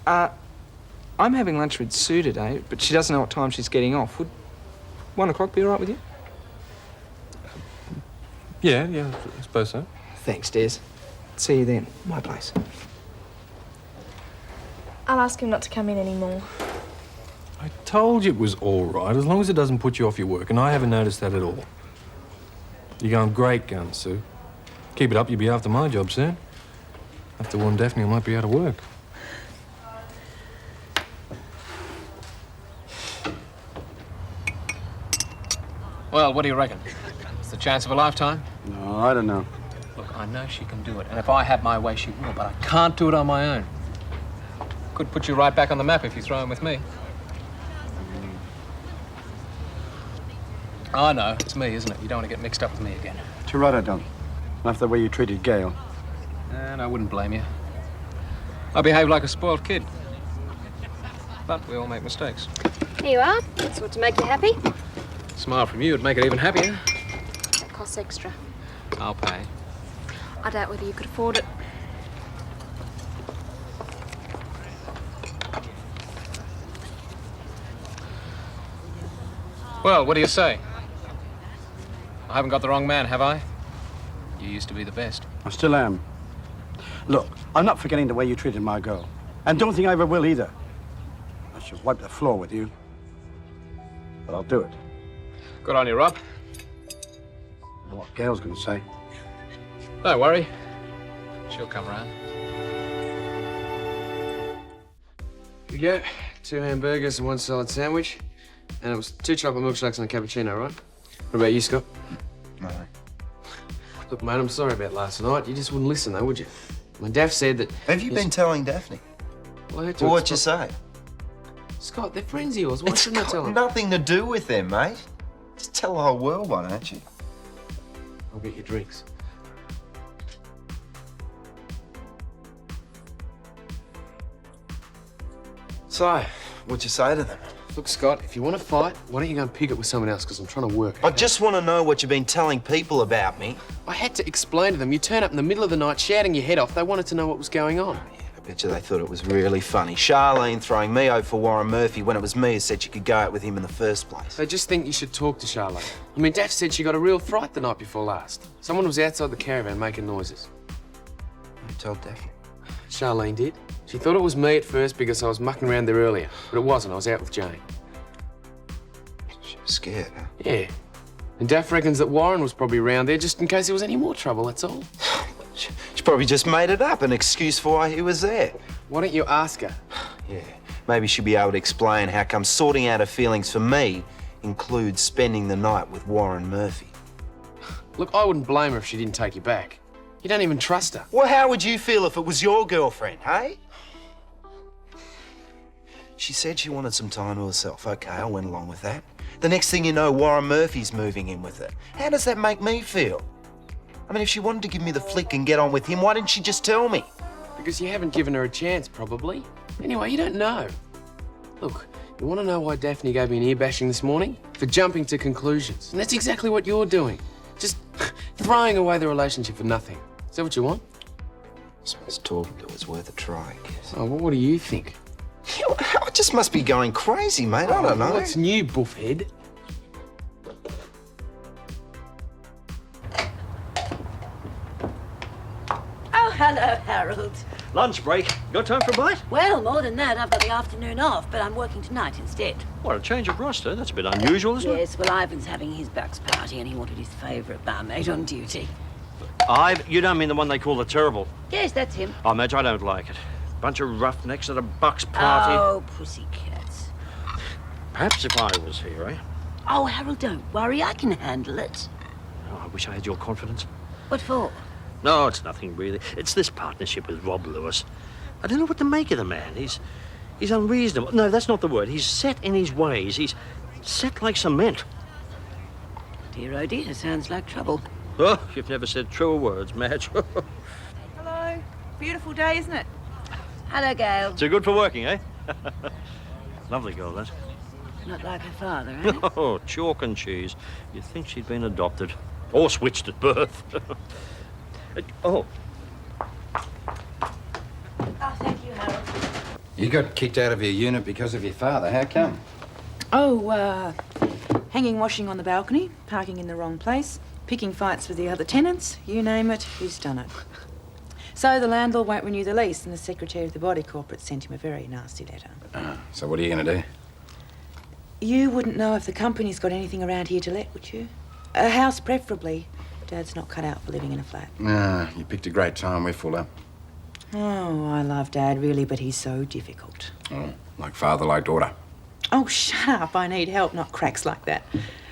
I'm having lunch with Sue today, but she doesn't know what time she's getting off. Would 1 o'clock be all right with you? Yeah, I suppose so. Thanks, Des. See you then. My place. I'll ask him not to come in anymore. I told you it was all right, as long as it doesn't put you off your work, and I haven't noticed that at all. You're going great guns, Sue. Keep it up, you'll be after my job soon. I have to warn Daphne I might be out of work. Well, what do you reckon? It's the chance of a lifetime? No, I don't know. Look, I know she can do it, and if I had my way, she will, but I can't do it on my own. Could put you right back on the map if you throw in with me. I know, it's me, isn't it? You don't want to get mixed up with me again. Too right I don't. After the way you treated Gail. And I wouldn't blame you. I behave like a spoiled kid. But we all make mistakes. Here you are. That's what to make you happy. A smile from you would make it even happier. That costs extra. I'll pay. I doubt whether you could afford it. Well, what do you say? I haven't got the wrong man, have I? You used to be the best. I still am. Look, I'm not forgetting the way you treated my girl. And don't think I ever will either. I should wipe the floor with you. But I'll do it. Good on you, Rob. I know what Gail's going to say. Don't worry. She'll come round. Here you go. 2 hamburgers and 1 salad sandwich. And it was 2 chocolate milkshakes and a cappuccino, right? What about you, Scott? No. Look, mate, I'm sorry about last night. You just wouldn't listen, though, would you? My Daff said that... Have you been telling Daphne? Well, I had to. Well, what'd you say? Scott, they're friends of yours. Why shouldn't I tell them? Nothing to do with them, mate. Just tell the whole world, why don't you? I'll get you drinks. So, what'd you say to them? Look, Scott, if you want to fight, why don't you go and pick it with someone else, because I'm trying to work. I just want to know what you've been telling people about me. I had to explain to them. You turn up in the middle of the night shouting your head off. They wanted to know what was going on. I bet you they thought it was really funny. Charlene throwing me over for Warren Murphy when it was me who said she could go out with him in the first place. They just think you should talk to Charlene. I mean, Daff said she got a real fright the night before last. Someone was outside the caravan making noises. Who told Daphne? Charlene did. She thought it was me at first because I was mucking around there earlier. But it wasn't. I was out with Jane. She was scared, huh? Yeah. And Daff reckons that Warren was probably around there just in case there was any more trouble, that's all. She probably just made it up, an excuse for why he was there. Why don't you ask her? Yeah, maybe she'll be able to explain how come sorting out her feelings for me includes spending the night with Warren Murphy. Look, I wouldn't blame her if she didn't take you back. You don't even trust her. Well, how would you feel if it was your girlfriend, hey? She said she wanted some time to herself. Okay, I went along with that. The next thing you know, Warren Murphy's moving in with her. How does that make me feel? I mean, if she wanted to give me the flick and get on with him, why didn't she just tell me? Because you haven't given her a chance, probably. Anyway, you don't know. Look, you want to know why Daphne gave me an ear bashing this morning? For jumping to conclusions. And that's exactly what you're doing. Just throwing away the relationship for nothing. Is that what you want? I suppose talking to her is worth a try, I guess. Oh, well, what do you think? I just must be going crazy, mate. I don't know. What's new, buffhead? Oh, hello, Harold. Lunch break. Got time for a bite? Well, more than that, I've got the afternoon off, but I'm working tonight instead. What, a change of roster? That's a bit unusual, isn't it? Yes, well, Ivan's having his bucks party and he wanted his favourite barmaid on duty. You don't mean the one they call the Terrible? Yes, that's him. Oh, Madge, I don't like it. Bunch of roughnecks at a bucks party. Oh, pussycats. Perhaps if I was here, eh? Oh, Harold, don't worry. I can handle it. Oh, I wish I had your confidence. What for? No, it's nothing really. It's this partnership with Rob Lewis. I don't know what to make of the man. He's unreasonable. No, that's not the word. He's set in his ways. He's set like cement. Dear, oh dear, sounds like trouble. Oh, you've never said truer words, Madge. Hello. Beautiful day, isn't it? Hello, Gail. Too good for working, eh? Lovely girl, that. Not like her father, eh? Oh, chalk and cheese. You'd think she'd been adopted. Or switched at birth. Oh. Oh, thank you, Harold. You got kicked out of your unit because of your father. How come? Oh, hanging washing on the balcony, parking in the wrong place, picking fights with the other tenants, you name it, he's done it. So the landlord won't renew the lease, and the secretary of the body corporate sent him a very nasty letter. So what are you going to do? You wouldn't know if the company's got anything around here to let, would you? A house, preferably. Dad's not cut out for living in a flat. Ah, you picked a great time. We're full up. Oh, I love Dad, really, but he's so difficult. Oh, like father, like daughter. Oh, shut up. I need help, not cracks like that.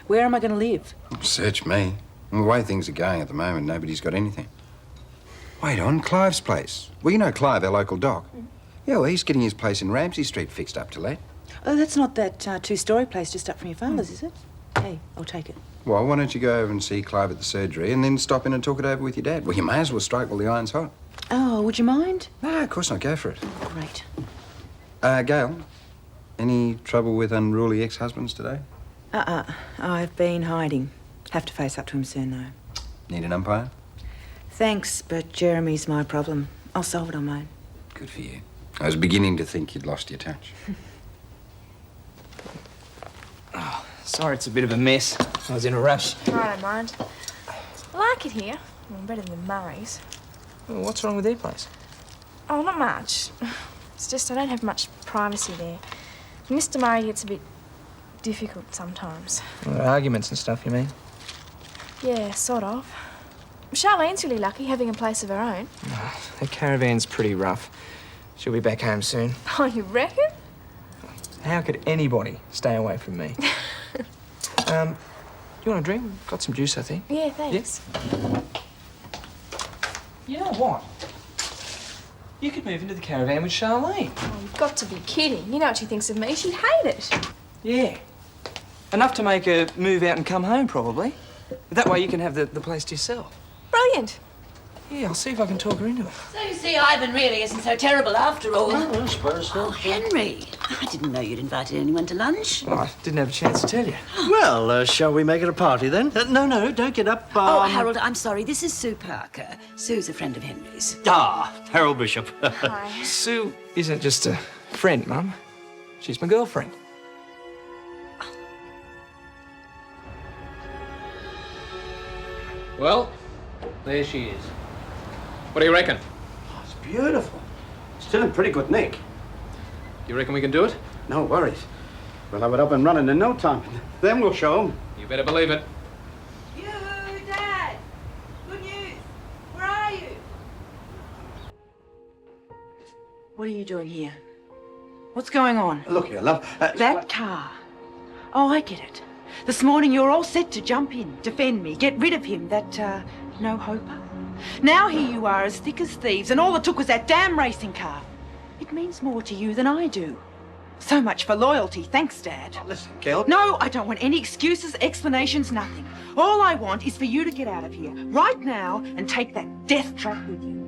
Where am I going to live? Search me. And the way things are going at the moment, nobody's got anything. Wait on, Clive's place. Well, you know Clive, our local doc. Yeah, well, he's getting his place in Ramsay Street fixed up to let. Oh, that's not that two-story place just up from your father's, is it? Hey, I'll take it. Well, why don't you go over and see Clive at the surgery and then stop in and talk it over with your dad? Well, you may as well strike while the iron's hot. Oh, would you mind? No, of course not. Go for it. Great. Gail, any trouble with unruly ex-husbands today? I've been hiding. Have to face up to him soon, though. Need an umpire? Thanks, but Jeremy's my problem. I'll solve it on my own. Good for you. I was beginning to think you'd lost your touch. Oh, sorry it's a bit of a mess. I was in a rush. I don't mind. I like it here. Well, better than Murray's. Well, what's wrong with their place? Oh, not much. It's just I don't have much privacy there. Mr. Murray gets a bit difficult sometimes. Well, arguments and stuff, you mean? Yeah, sort of. Charlene's really lucky having a place of her own. The caravan's pretty rough. She'll be back home soon. Oh, you reckon? How could anybody stay away from me? Do you want a drink? We've got some juice, I think. Yeah, thanks. You know what? You could move into the caravan with Charlene. Oh, you've got to be kidding. You know what she thinks of me. She'd hate it. Yeah. Enough to make her move out and come home, probably. That way you can have the place to yourself. Brilliant. Yeah, I'll see if I can talk her into it. So you see, Ivan really isn't so terrible after all. Oh, I suppose so. Oh, Henry, I didn't know you'd invited anyone to lunch. Well, I didn't have a chance to tell you. Well, shall we make it a party then? No, don't get up. Oh, Harold, I'm sorry. This is Sue Parker. Sue's a friend of Henry's. Ah, Harold Bishop. Hi. Sue isn't just a friend, Mum. She's my girlfriend. Well, there she is. What do you reckon? Oh, it's beautiful. Still in pretty good nick. You reckon we can do it? No worries. We'll have it up and running in no time. Then we'll show 'em. You better believe it. You, Dad! Good news! Where are you? What are you doing here? What's going on? Look here, love. That car. Oh, I get it. This morning you were all set to jump in, defend me, get rid of him, that, no-hoper. Now here you are as thick as thieves, and all it took was that damn racing car. It means more to you than I do. So much for loyalty. Thanks, Dad. Listen, Gail. No, I don't want any excuses, explanations, nothing. All I want is for you to get out of here right now and take that death trap with you.